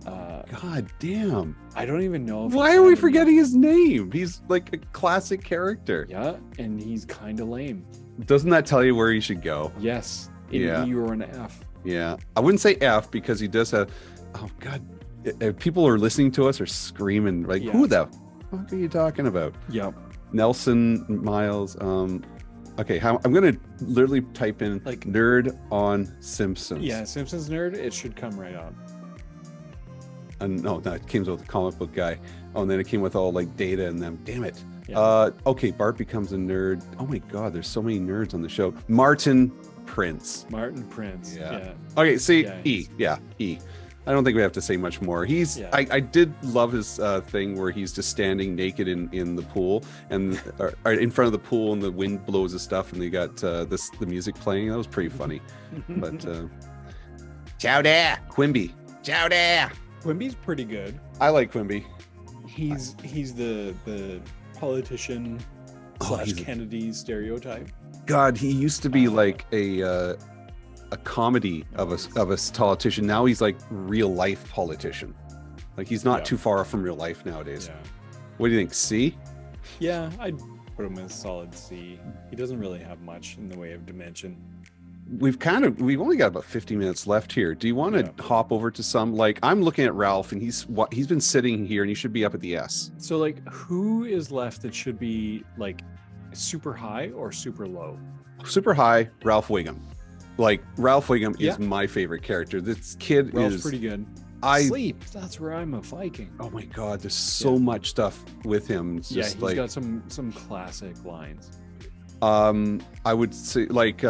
God damn. I don't even know. Why are we forgetting his name? He's like a classic character. Yeah, and he's kind of lame. Doesn't that tell you where he should go? Yes, an E or an F. Yeah, I wouldn't say F because he does have. Oh God, people are listening to us are screaming like, "Who the fuck are you talking about?" Yep. Nelson Miles. Okay, I'm gonna literally type in like nerd on Simpsons. Yeah, Simpsons nerd. It should come right on. And no, it came with the comic book guy. Oh, and then it came with all like data and them. Damn it. Okay, Bart becomes a nerd. Oh my God, there's so many nerds on the show. Martin Prince. Martin Prince. Yeah. Okay, see, Yeah, E. Yeah, E. I don't think we have to say much more. I did love his thing where he's just standing naked in the pool and or in front of the pool, and the wind blows his stuff, and they got the music playing. That was pretty funny. But ciao there, Quimby. Ciao there. Quimby's pretty good. I like Quimby. He's the politician / Kennedy stereotype. God, he used to be like a comedy of a politician. Now he's like real life politician. Like he's not too far from real life nowadays. Yeah. What do you think? C? Yeah, I'd put him in a solid C. He doesn't really have much in the way of dimension. We've only got about 50 minutes left here. Do you want to hop over to some, like, I'm looking at Ralph and he's been sitting here and he should be up at the S. So like, who is left that should be like super high or super low? Super high, Ralph Wiggum. Like Ralph Wiggum is my favorite character. This kid Ralph's pretty good. Sleep. That's where I'm a Viking. Oh my God, there's so much stuff with him. It's just he's got some classic lines. I would say like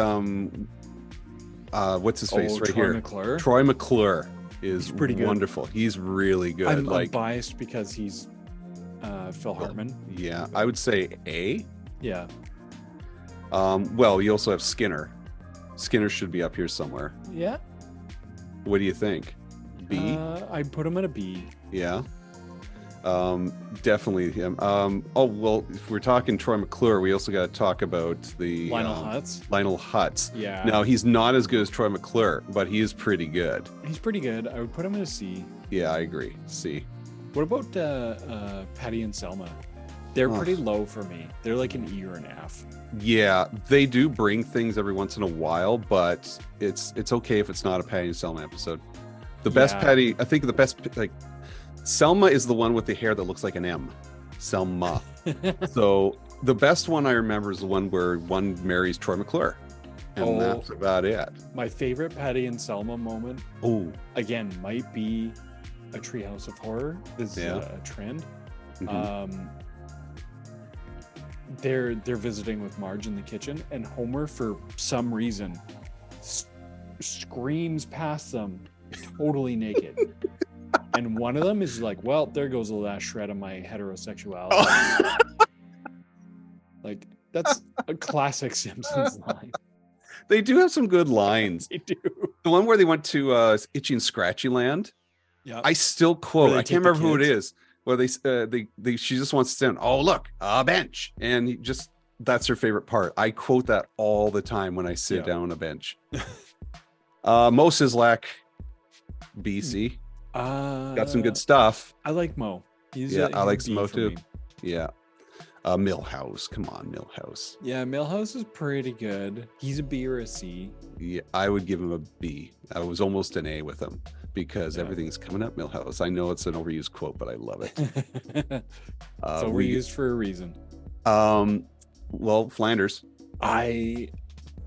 what's his face right here? McClure. Troy McClure is pretty good. Wonderful. He's really good. I'm biased because he's Phil Hartman. Yeah, I would say A. Yeah. Well, you also have Skinner. Skinner should be up here somewhere. Yeah. What do you think? B? I'd put him at a B. Yeah. Definitely him. Oh, well, if we're talking Troy McClure, we also got to talk about the Lionel Hutz. Lionel Hutz. Yeah. Now, he's not as good as Troy McClure, but he is pretty good. He's pretty good. I would put him in a C. Yeah, I agree. C. What about Patty and Selma? They're pretty low for me. They're like an E or an F. Yeah, they do bring things every once in a while, but it's okay if it's not a Patty and Selma episode. The best Patty, I think the best, like, Selma is the one with the hair that looks like an M. Selma. So the best one I remember is the one where one marries Troy McClure. And that's about it. My favorite Patty and Selma moment, again, might be a Treehouse of Horror. This is a trend. Mm-hmm. They're visiting with Marge in the kitchen, and Homer, for some reason, screams past them totally naked. And one of them is like, well, there goes the last shred of my heterosexuality. Like, that's a classic Simpsons line. They do have some good lines. They do. The one where they went to Itchy and Scratchy Land. Yeah. I still quote. I can't remember who it is. Where she just wants to stand. Oh, look, a bench. And that's her favorite part. I quote that all the time when I sit down on a bench. Mo Sislak, BC. Got some good stuff. I like Mo. I like Mo too. Yeah. Milhouse. Come on, Milhouse. Yeah, Milhouse is pretty good. He's a B or a C. Yeah, I would give him a B. I was almost an A with him because everything's coming up Milhouse. I know it's an overused quote, but I love it. It's overused for a reason. Well, Flanders. I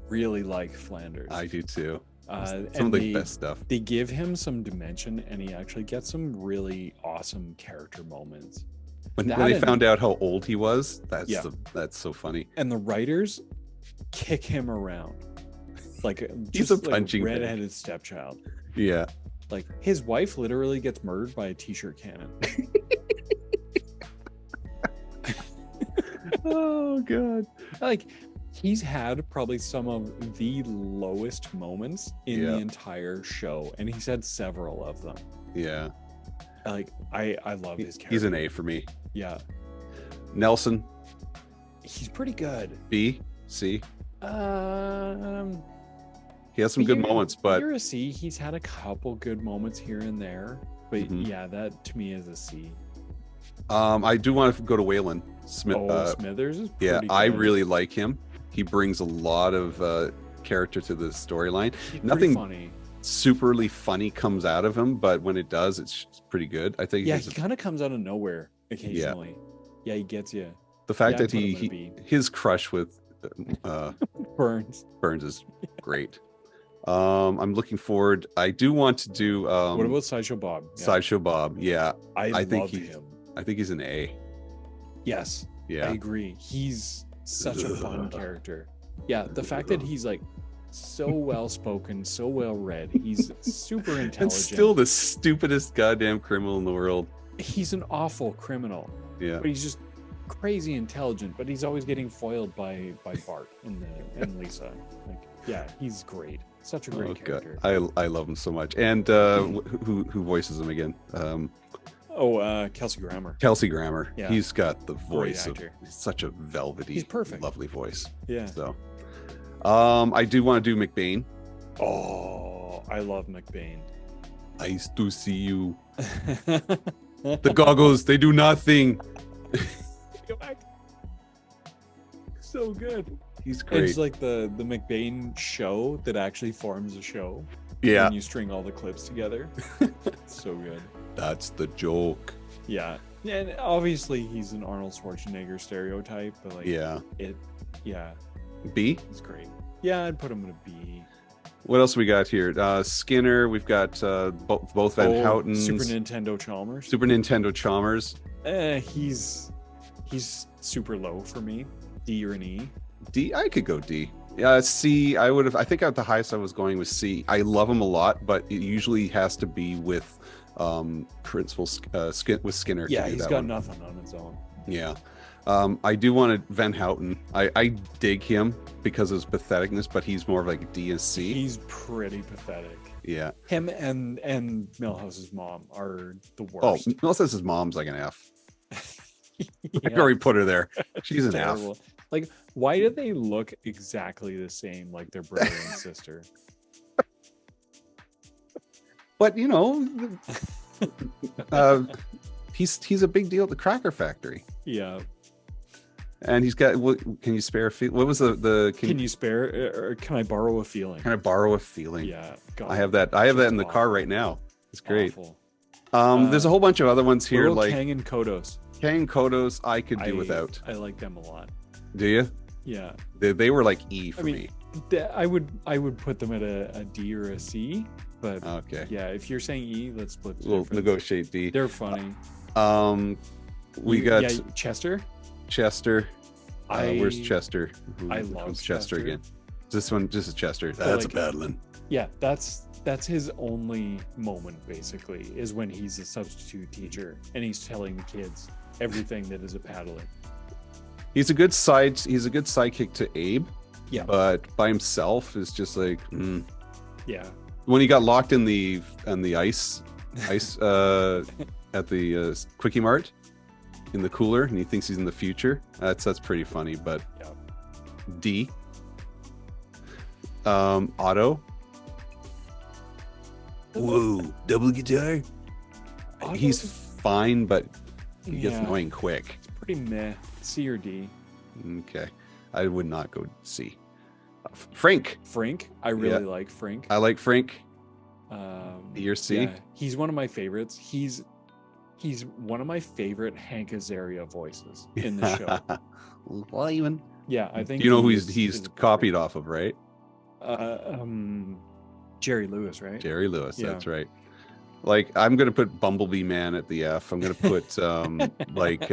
really like Flanders. I do too. Some of the best stuff. They give him some dimension, and he actually gets some really awesome character moments. When they found out how old he was, that's so funny. And the writers kick him around like he's a punching redheaded stepchild. Yeah, like his wife literally gets murdered by a t-shirt cannon. Oh God! Like, he's had probably some of the lowest moments in the entire show, and he's had several of them. Yeah. Like, I love his character. He's an A for me. Yeah. Nelson. He's pretty good. B, C. He has some B good moments, but you're a C. He's had a couple good moments here and there, but yeah, that to me is a C. I do want to go to Waylon Smith. Smithers is pretty good. I really like him. He brings a lot of character to the storyline. Nothing funny. Superly funny comes out of him, but when it does, it's pretty good. I think. Yeah, he kind of comes out of nowhere occasionally. Yeah, he gets you. The fact that his crush with Burns is great. I'm looking forward. I do want to do. What about Sideshow Bob? Sideshow Bob. Yeah, I think him. I think he's an A. Yes. Yeah. agree. He's such a fun character. Yeah, the fact that he's like so well spoken, so well read. He's super intelligent. And still the stupidest goddamn criminal in the world. He's an awful criminal, Yeah. but he's just crazy intelligent. But he's always getting foiled by Bart and Lisa. Like, yeah, he's great. Such a great character. I love him so much. And who voices him again? Kelsey Grammer. Kelsey Grammer. Yeah. He's got the voice of actor. such a velvety, He's perfect. lovely voice. Yeah. So, I do want to do McBain. Oh, I love McBain. Nice to see you. The goggles, they do nothing. Go back. So good. He's great. It's like the McBain show that actually forms a show. Yeah. When you string all the clips together. So good. That's the joke. Yeah. And obviously he's an Arnold Schwarzenegger stereotype, but like Yeah. B? He's great. Yeah, I'd put him in a B. What else we got here? Skinner. We've got both Van Houten. Super Nintendo Chalmers. Super Nintendo Chalmers. He's super low for me. D or an E. D. I could go D. C. I think at the highest I was going was C. I love him a lot, but it usually has to be with Principal with Skinner. Yeah, to do he's that got one. nothing on his own. Yeah. I do want to Van Houten. I dig him because of his patheticness, but he's more of like a D and C. He's pretty pathetic. Yeah. Him and Milhouse's mom are the Oh, worst. Melissa's mom's like an F. Yeah, I already put her there. She's an terrible. F. Like, why do they look exactly the same, like their brother and sister? But he's a big deal at the Cracker Factory, Yeah. and he's got. Can you spare a feel? What was the? Can you spare, or can I borrow a feeling? Can I borrow a feeling? Yeah. God, I have that. I have that in the just car awful. right now. It's great. Awful. There's a whole bunch of other ones here, Little like Kang and Kodos. Kang Kodos. I could do without. I like them a lot. Do you? Yeah. They were like E for me. I would put them at a D or a C, but Okay. yeah, if you're saying E, let's split the We'll difference. negotiate D. They're funny. We got Chester. Chester. Where's Chester? I love Chester Chester. again. This is Chester. That's a bad one. Yeah, that's his only moment basically, is when he's a substitute teacher and he's telling the kids everything that is a paddling. He's a good sidekick to Abe. Yeah. But by himself is just like Yeah. when he got locked in the ice at the Quickie Mart in the cooler, and he thinks he's in the future. That's pretty funny. But Yeah. D. Otto. Whoa, double guitar. He's fine, but he gets annoying quick. It's pretty meh. C or D. Okay, I would not go C. Frank. Frank, I really like Frank. I like Frank. D or C. Yeah, he's one of my favorites. He's one of my favorite Hank Azaria voices in the show. Well, even. Yeah, I think. You know who is he's perfect. copied off of, right? Jerry Lewis, right? Jerry Lewis. Yeah. That's right. Like, I'm gonna put Bumblebee Man at the F. I'm gonna put like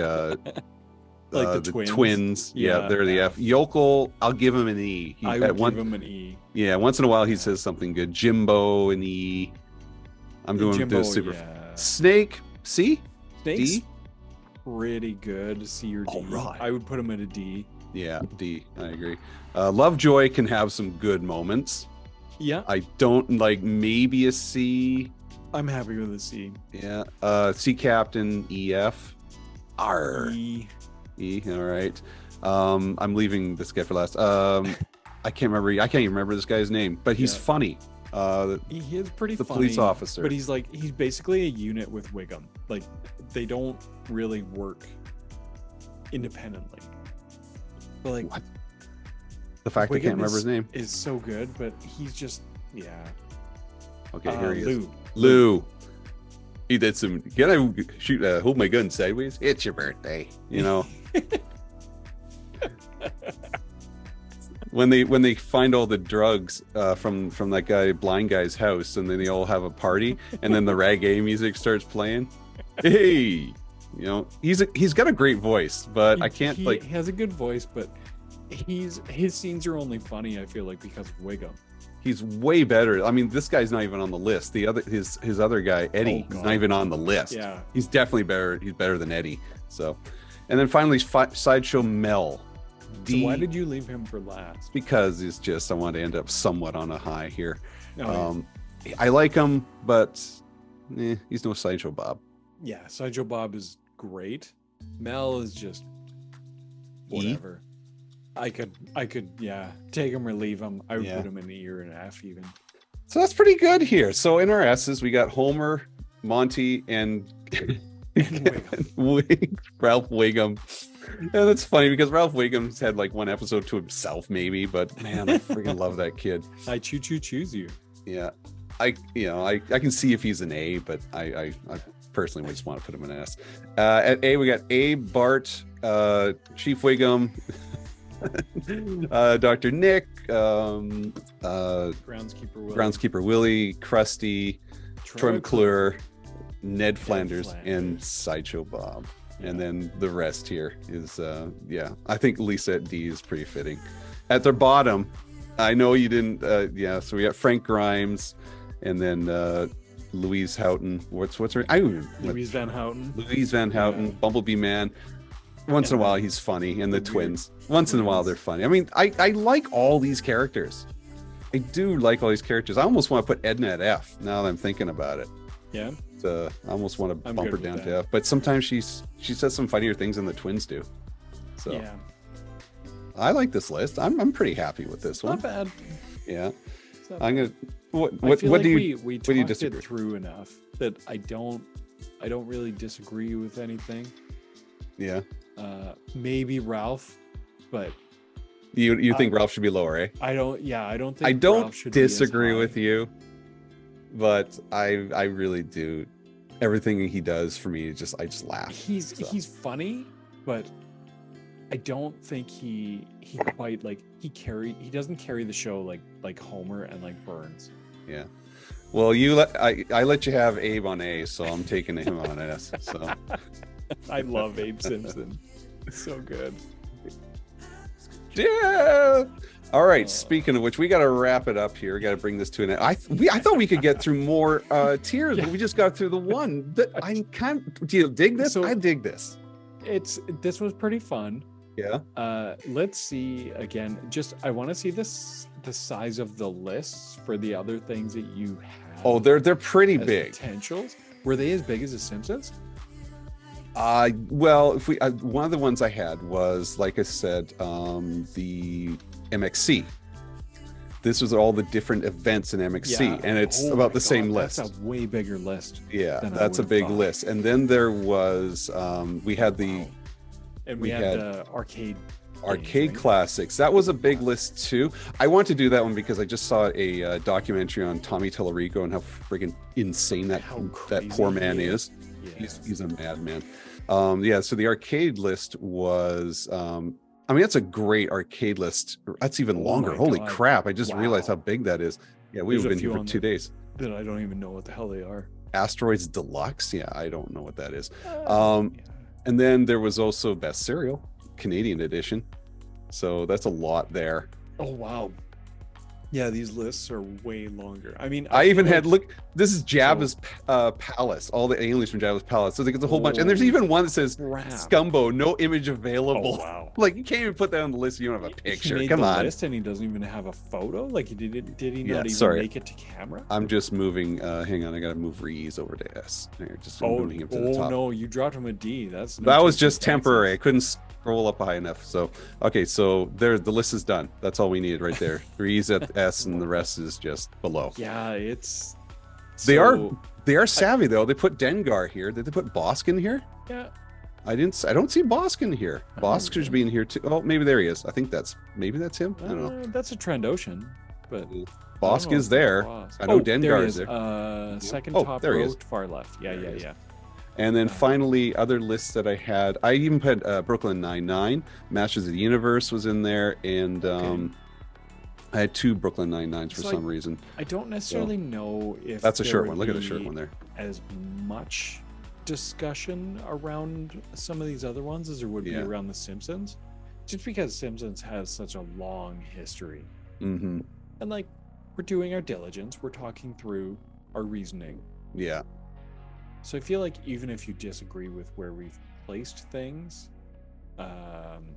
the twins. Yeah, they're the F. Yokel, I'll give him an E. I would give him an E. Yeah, once in a while he says something good. Jimbo, an E. I'm doing Jimbo, this super. yeah. Snake, C. Snake's D? pretty good. C or D. All right. I would put him at a D. Yeah, D. I agree. Lovejoy can have some good moments. Yeah, I don't like maybe a C. I'm happy with a C. Yeah. C Captain, EF. R. E. E. All right. I'm leaving this guy for last. I can't even remember this guy's name, but he's funny. He is pretty the funny, police officer. but he's basically a unit with Wiggum. Like, they don't really work independently. But like, What? The fact I Wiggum can't remember his name. is so good, but he's just Okay, here he is. Lou. Lou. He did some. Can I shoot? Hold my gun sideways. It's your birthday. You know. When they find all the drugs from that blind guy's house, and then they all have a party, and then the reggae music starts playing. Hey, You know, he's got a great voice, but I can't he like. has a good voice, but his scenes are only funny, I feel like, because of Wiggum. He's way better. I mean, this guy's not even on the list. The other his other guy, Eddie, Oh, is God. not even on the list. Yeah. He's definitely better. He's better than Eddie. So, and then finally, Sideshow Mel. So why did you leave him for last? Because it's just I want to end up somewhat on a high here. Oh, I like him, but he's no Sideshow Bob. yeah, Sideshow Bob is great. Mel is just whatever. I could, yeah, take him or leave him. I would Yeah. put him in the year and a half even. So that's pretty good here. So in our S's, we got Homer, Monty, and Ralph Wiggum. Yeah, that's funny because Ralph Wiggum's had like one episode to himself, maybe, but man, I freaking love that kid. I choose you. Yeah, I can see if he's an A, but I personally would just want to put him in an S. At A, we got Abe, Bart, Chief Wiggum, Dr. Nick, Groundskeeper Willie, Krusty, Troy McClure, Ned Flanders, and Sideshow Bob. Yeah. And then the rest here is, I think Lisa at D is pretty fitting. At their bottom, I know you didn't, so we got Frank Grimes, and then Louise Houghton. What's her? Louise Van Houten. Louise Van Houten, Yeah. Bumblebee Man. Once in a while, he's funny, and the twins. Once in a while, they're funny. I mean, I like all these characters. I do like all these characters. I almost want to put Edna at F now that I'm thinking about it. Yeah. I almost want to I'm bump her good down with to that. F. But sometimes she says some funnier things than the twins do. So Yeah. I like this list. I'm pretty happy with this one. Not bad. Yeah. It's not I'm bad. gonna. I What feel what like do you we what do you talked disagree? it through enough that I don't really disagree with anything. Yeah. Maybe Ralph, but You think Ralph should be lower, eh? I don't think I Ralph don't should be as disagree high. with you, but I really do. Everything he does for me, I just laugh. He's funny, but I don't think he quite like he doesn't carry the show like Homer and like Burns. Yeah. Well, I let you have Abe on A, so I'm taking him on S. So I love Abe Simpson. So good. yeah. All right. Speaking of which, we got to wrap it up here. We got to bring this to an end. I thought we could get through more tiers, but we just got through the one. Do you dig this? So- I dig this. This was pretty fun. Yeah. Let's see again. I want to see the size of the lists for the other things that you have. Oh, they're pretty as big. potentials. Were they as big as the Simpsons? Well, if we one of the ones I had was, like I said, the MXC. This was all the different events in MXC, and it's Oh about my the same God, list. That's a way bigger list. Yeah, than I that's a would've big thought. list. And then there was we had the And we we had had arcade arcade right? classics. That was a big list too. I want to do that one because I just saw a documentary on Tommy Tallarico and how friggin' insane that How that poor crazy man he is. Yes. He's a madman. So the arcade list was that's a great arcade list. That's even Oh longer. my Holy God. crap. I just realized how Wow. big that is. Yeah, we've There's a been here few for on 2 there. days. that I don't even know what the hell they are. Asteroids Deluxe. Yeah, I don't know what that is. Yeah. And then there was also Best Cereal, Canadian edition. So that's a lot there. Oh wow. Yeah, these lists are way longer. I mean, I even feel had like- this is Jabba's Palace, all the aliens from Jabba's Palace. So there's a whole bunch, and there's Holy even one that says crap. Scumbo, no image available. Oh wow. Like you can't even put that on the list. If you don't have a He picture. made Come the on. list and he doesn't even have a photo. Like did he Yeah, not even sorry. make it to camera? I'm just moving. Hang on, I gotta move Reese over to S. There, just moving him to the oh top. no, you dropped him a D. That's no That was chance just of temporary. I taxes. couldn't scroll up high enough. So okay, so there, the list is done. That's all we needed right there. Reese at S, and the rest is just below. Yeah, it's They so- They are savvy though. They put Dengar here. Did they put Bosk in here? Yeah. I don't see Bosk in here. Oh, Bosk should be in here too. Oh, maybe there he is. I think that's him. I don't know. That's a Trandocean, but Bosk is there. I know there Dengar he is there. Second Oh, top there he row, is. far left. Yeah, There he yeah, is. yeah. And then finally, other lists that I had. I even put Brooklyn Nine-Nine, Masters of the Universe was in there, and I had 2 Brooklyn Nine-Nines for So some reason. I don't necessarily know if That's a there short would one. Look at the be short one there. as much discussion around some of these other ones as there would be Yeah. around the Simpsons, just because Simpsons has such a long history. Mm-hmm. And like, we're doing our diligence, we're talking through our reasoning. Yeah. So I feel like even if you disagree with where we've placed things,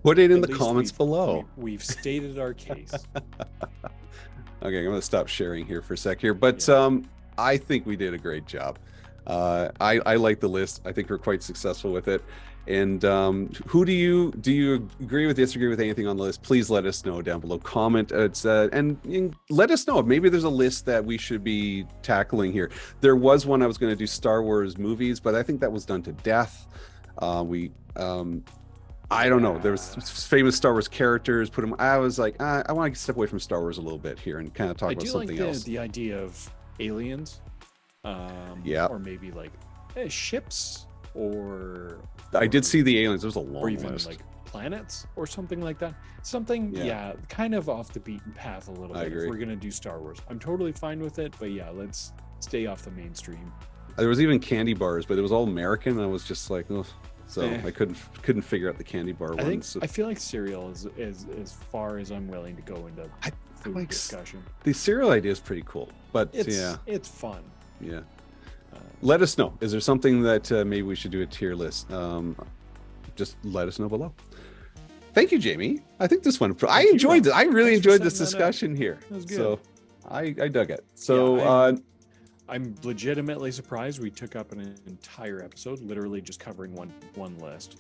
Put it in at the least comments below. we've stated our case. Okay, I'm gonna stop sharing here for a sec here, but Yeah. I think we did a great job. I like the list. I think we're quite successful with it. And who do you agree with, disagree with anything on the list? Please let us know down below. Comment. It's and let us know. Maybe there's a list that we should be tackling here. There was one I was going to do Star Wars movies, but I think that was done to death. I don't know. There was famous Star Wars characters. Put them. I was like, I want to step away from Star Wars a little bit here and kind of talk I about do something like else. the idea of aliens, Yeah. or maybe like ships, or I did see the aliens. There's a long or even list. like planets or something like that. Something, Yeah. kind of off the beaten path a little I bit. agree. If we're gonna do Star Wars, I'm totally fine with it. But yeah, let's stay off the mainstream. There was even candy bars, but it was all American. I was just like, oh, so Eh. I couldn't figure out the candy bar I think ones. So I feel like cereal is as far as I'm willing to go into I food like discussion. the cereal idea is pretty cool, but It's fun. yeah. Uh, Let us know. Is there something that maybe we should do a tier list? Just let us know below. Thank you, Jamie. I think this one. I you, enjoyed Rob. it. I really Thanks for enjoyed this setting that up. discussion here. That was good. So I dug it. So Yeah, I'm legitimately surprised we took up an entire episode, literally just covering one list.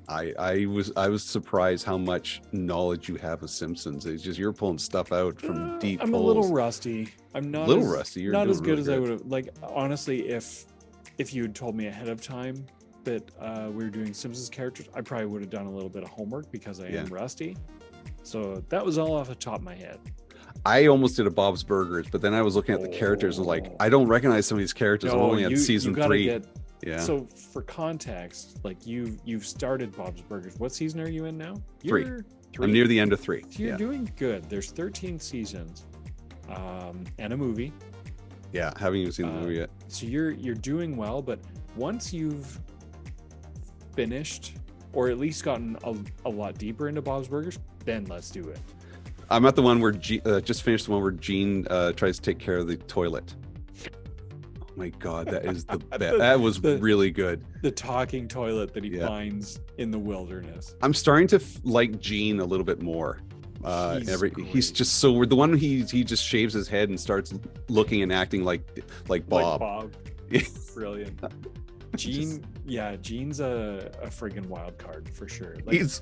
I was surprised how much knowledge you have of Simpsons. It's just you're pulling stuff out from deep I'm holes. a little rusty. I'm not Little as, rusty. You're not doing as good really as I would have. Like, honestly, if you had told me ahead of time that we were doing Simpsons characters, I probably would have done a little bit of homework because I am rusty. So that was all off the top of my head. I almost did a Bob's Burgers, but then I was looking at the characters and like, I don't recognize some of these characters. I'm only at season gotta 3. Yeah. So for context, like you've started Bob's Burgers. What season are you in now? 3. You're I'm near the end of 3. So you're doing good. There's 13 seasons, and a movie. Yeah, haven't even seen the movie yet. So you're doing well, but once you've finished or at least gotten a lot deeper into Bob's Burgers, then let's do it. I'm at the one where just finished the one where Gene tries to take care of the toilet. Oh my god, that is the best. That was really good. The talking toilet that he finds in the wilderness. I'm starting to like Gene a little bit more. He's just so weird. The one he just shaves his head and starts looking and acting like Bob. Like Bob. Brilliant. Gene, Gene's a friggin' wild card for sure. Like, That's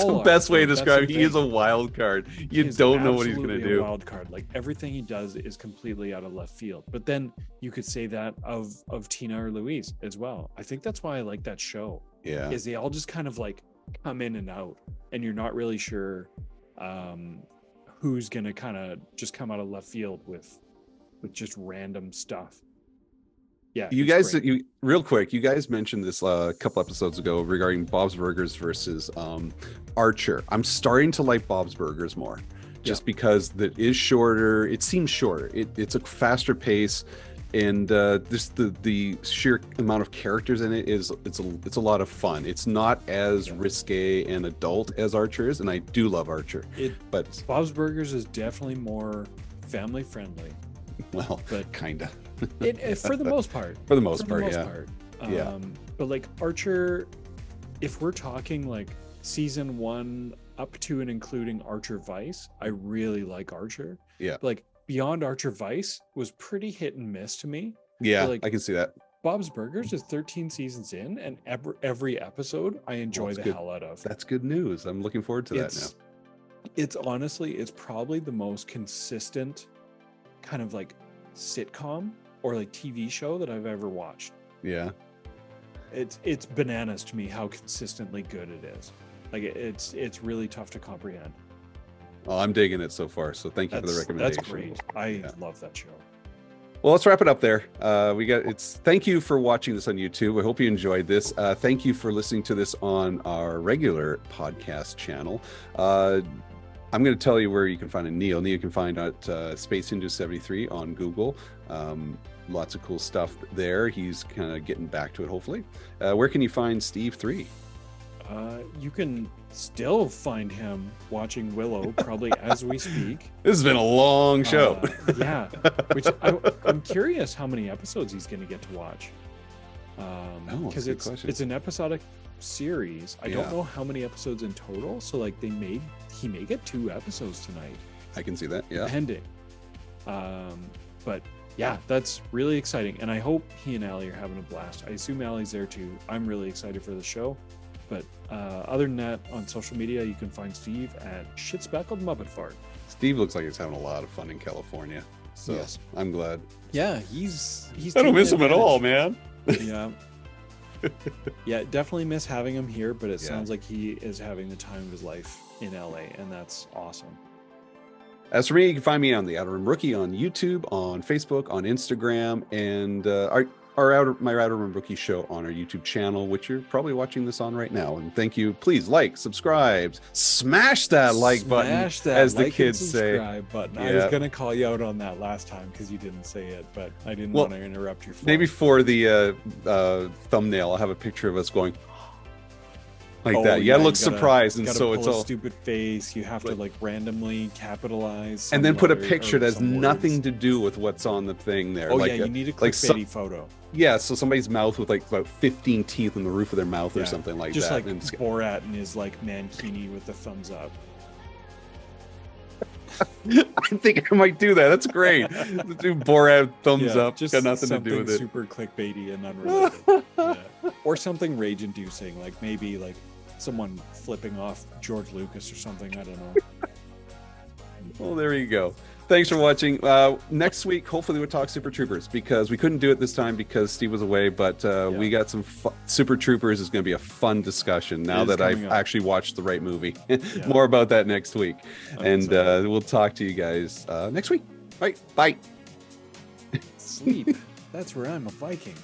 the best way to describe it. He is a wild card. You don't know what he's gonna do. Wild card. Like everything he does is completely out of left field. But then you could say that of Tina or Louise as well. I think that's why I like that show. Yeah. Is they all just kind of like come in and out, and you're not really sure who's gonna kind of just come out of left field with just random stuff. Yeah, you guys, real quick, you guys mentioned this a couple episodes ago regarding Bob's Burgers versus Archer. I'm starting to like Bob's Burgers more, just because that is shorter. It seems shorter. It's a faster pace, and just the sheer amount of characters in it it's a lot of fun. It's not as risque and adult as Archer is, and I do love Archer. But Bob's Burgers is definitely more family friendly. Well, but kinda. For the most part. For the most part. But like Archer, if we're talking like season 1 up to and including Archer Vice, I really like Archer. Yeah. Like Beyond Archer Vice was pretty hit and miss to me. Yeah, like, I can see that. Bob's Burgers is 13 seasons in, and every episode I enjoy the hell out of. That's good news. I'm looking forward to that now. It's honestly, it's probably the most consistent kind of like sitcom or like TV show that I've ever watched. Yeah. It's bananas to me how consistently good it is. Like it's really tough to comprehend. Oh, I'm digging it so far. So thank you for the recommendation. That's great. I love that show. Well, let's wrap it up there. Thank you for watching this on YouTube. I hope you enjoyed this. Thank you for listening to this on our regular podcast channel. I'm going to tell you where you can find Neil. Neil can find at Space Ninja 73 on Google. Lots of cool stuff there. He's kind of getting back to it, hopefully. Where can you find Steve 3? You can still find him watching Willow probably as we speak. This has been a long show. Yeah, which I'm curious how many episodes he's going to get to watch. Because it's an episodic series. I don't know how many episodes in total. So like he may get 2 episodes tonight. I can see that. Yeah. Pending. But yeah, that's really exciting. And I hope he and Allie are having a blast. I assume Allie's there too. I'm really excited for the show. But other than that, on social media, you can find Steve at Shitspeckled Muppet Fart. Steve looks like he's having a lot of fun in California. So yes. I'm glad. Yeah, he's I don't miss him at all, man. Yeah. Yeah, definitely miss having him here, but it sounds like he is having the time of his life in LA, and that's awesome. As for me, you can find me on the Outer Rim Rookie on YouTube, on Facebook, on Instagram, and my Outer Rim Rookie show on our YouTube channel, which you're probably watching this on right now. And thank you. Please like, subscribe, smash that like button, as the kids say. Button. I was gonna call you out on that last time because you didn't say it, but I didn't want to interrupt your flow. Maybe for the thumbnail, I'll have a picture of us going like that. You gotta look surprised, and so it's all stupid face. You have to like randomly capitalize, and then put a picture that has nothing to do with what's on the thing there. Oh yeah, you need a clickbaity photo. Yeah, so somebody's mouth with like about 15 teeth in the roof of their mouth or something like just that. Just like Borat and his like mankini with the thumbs up. I think I might do that. That's great. Do Borat thumbs up. Just got nothing to do with it. Super clickbaity and unrelated. Or something rage-inducing, like maybe like someone flipping off George Lucas or something. I don't know. Well, there you go. Thanks for watching. Next week, hopefully we'll talk Super Troopers, because we couldn't do it this time because Steve was away, but we got some Super Troopers. Is going to be a fun discussion now that I've actually watched the right movie. More about that next week. And we'll talk to you guys next week. All right. Bye. Sleep. That's where I'm a Viking.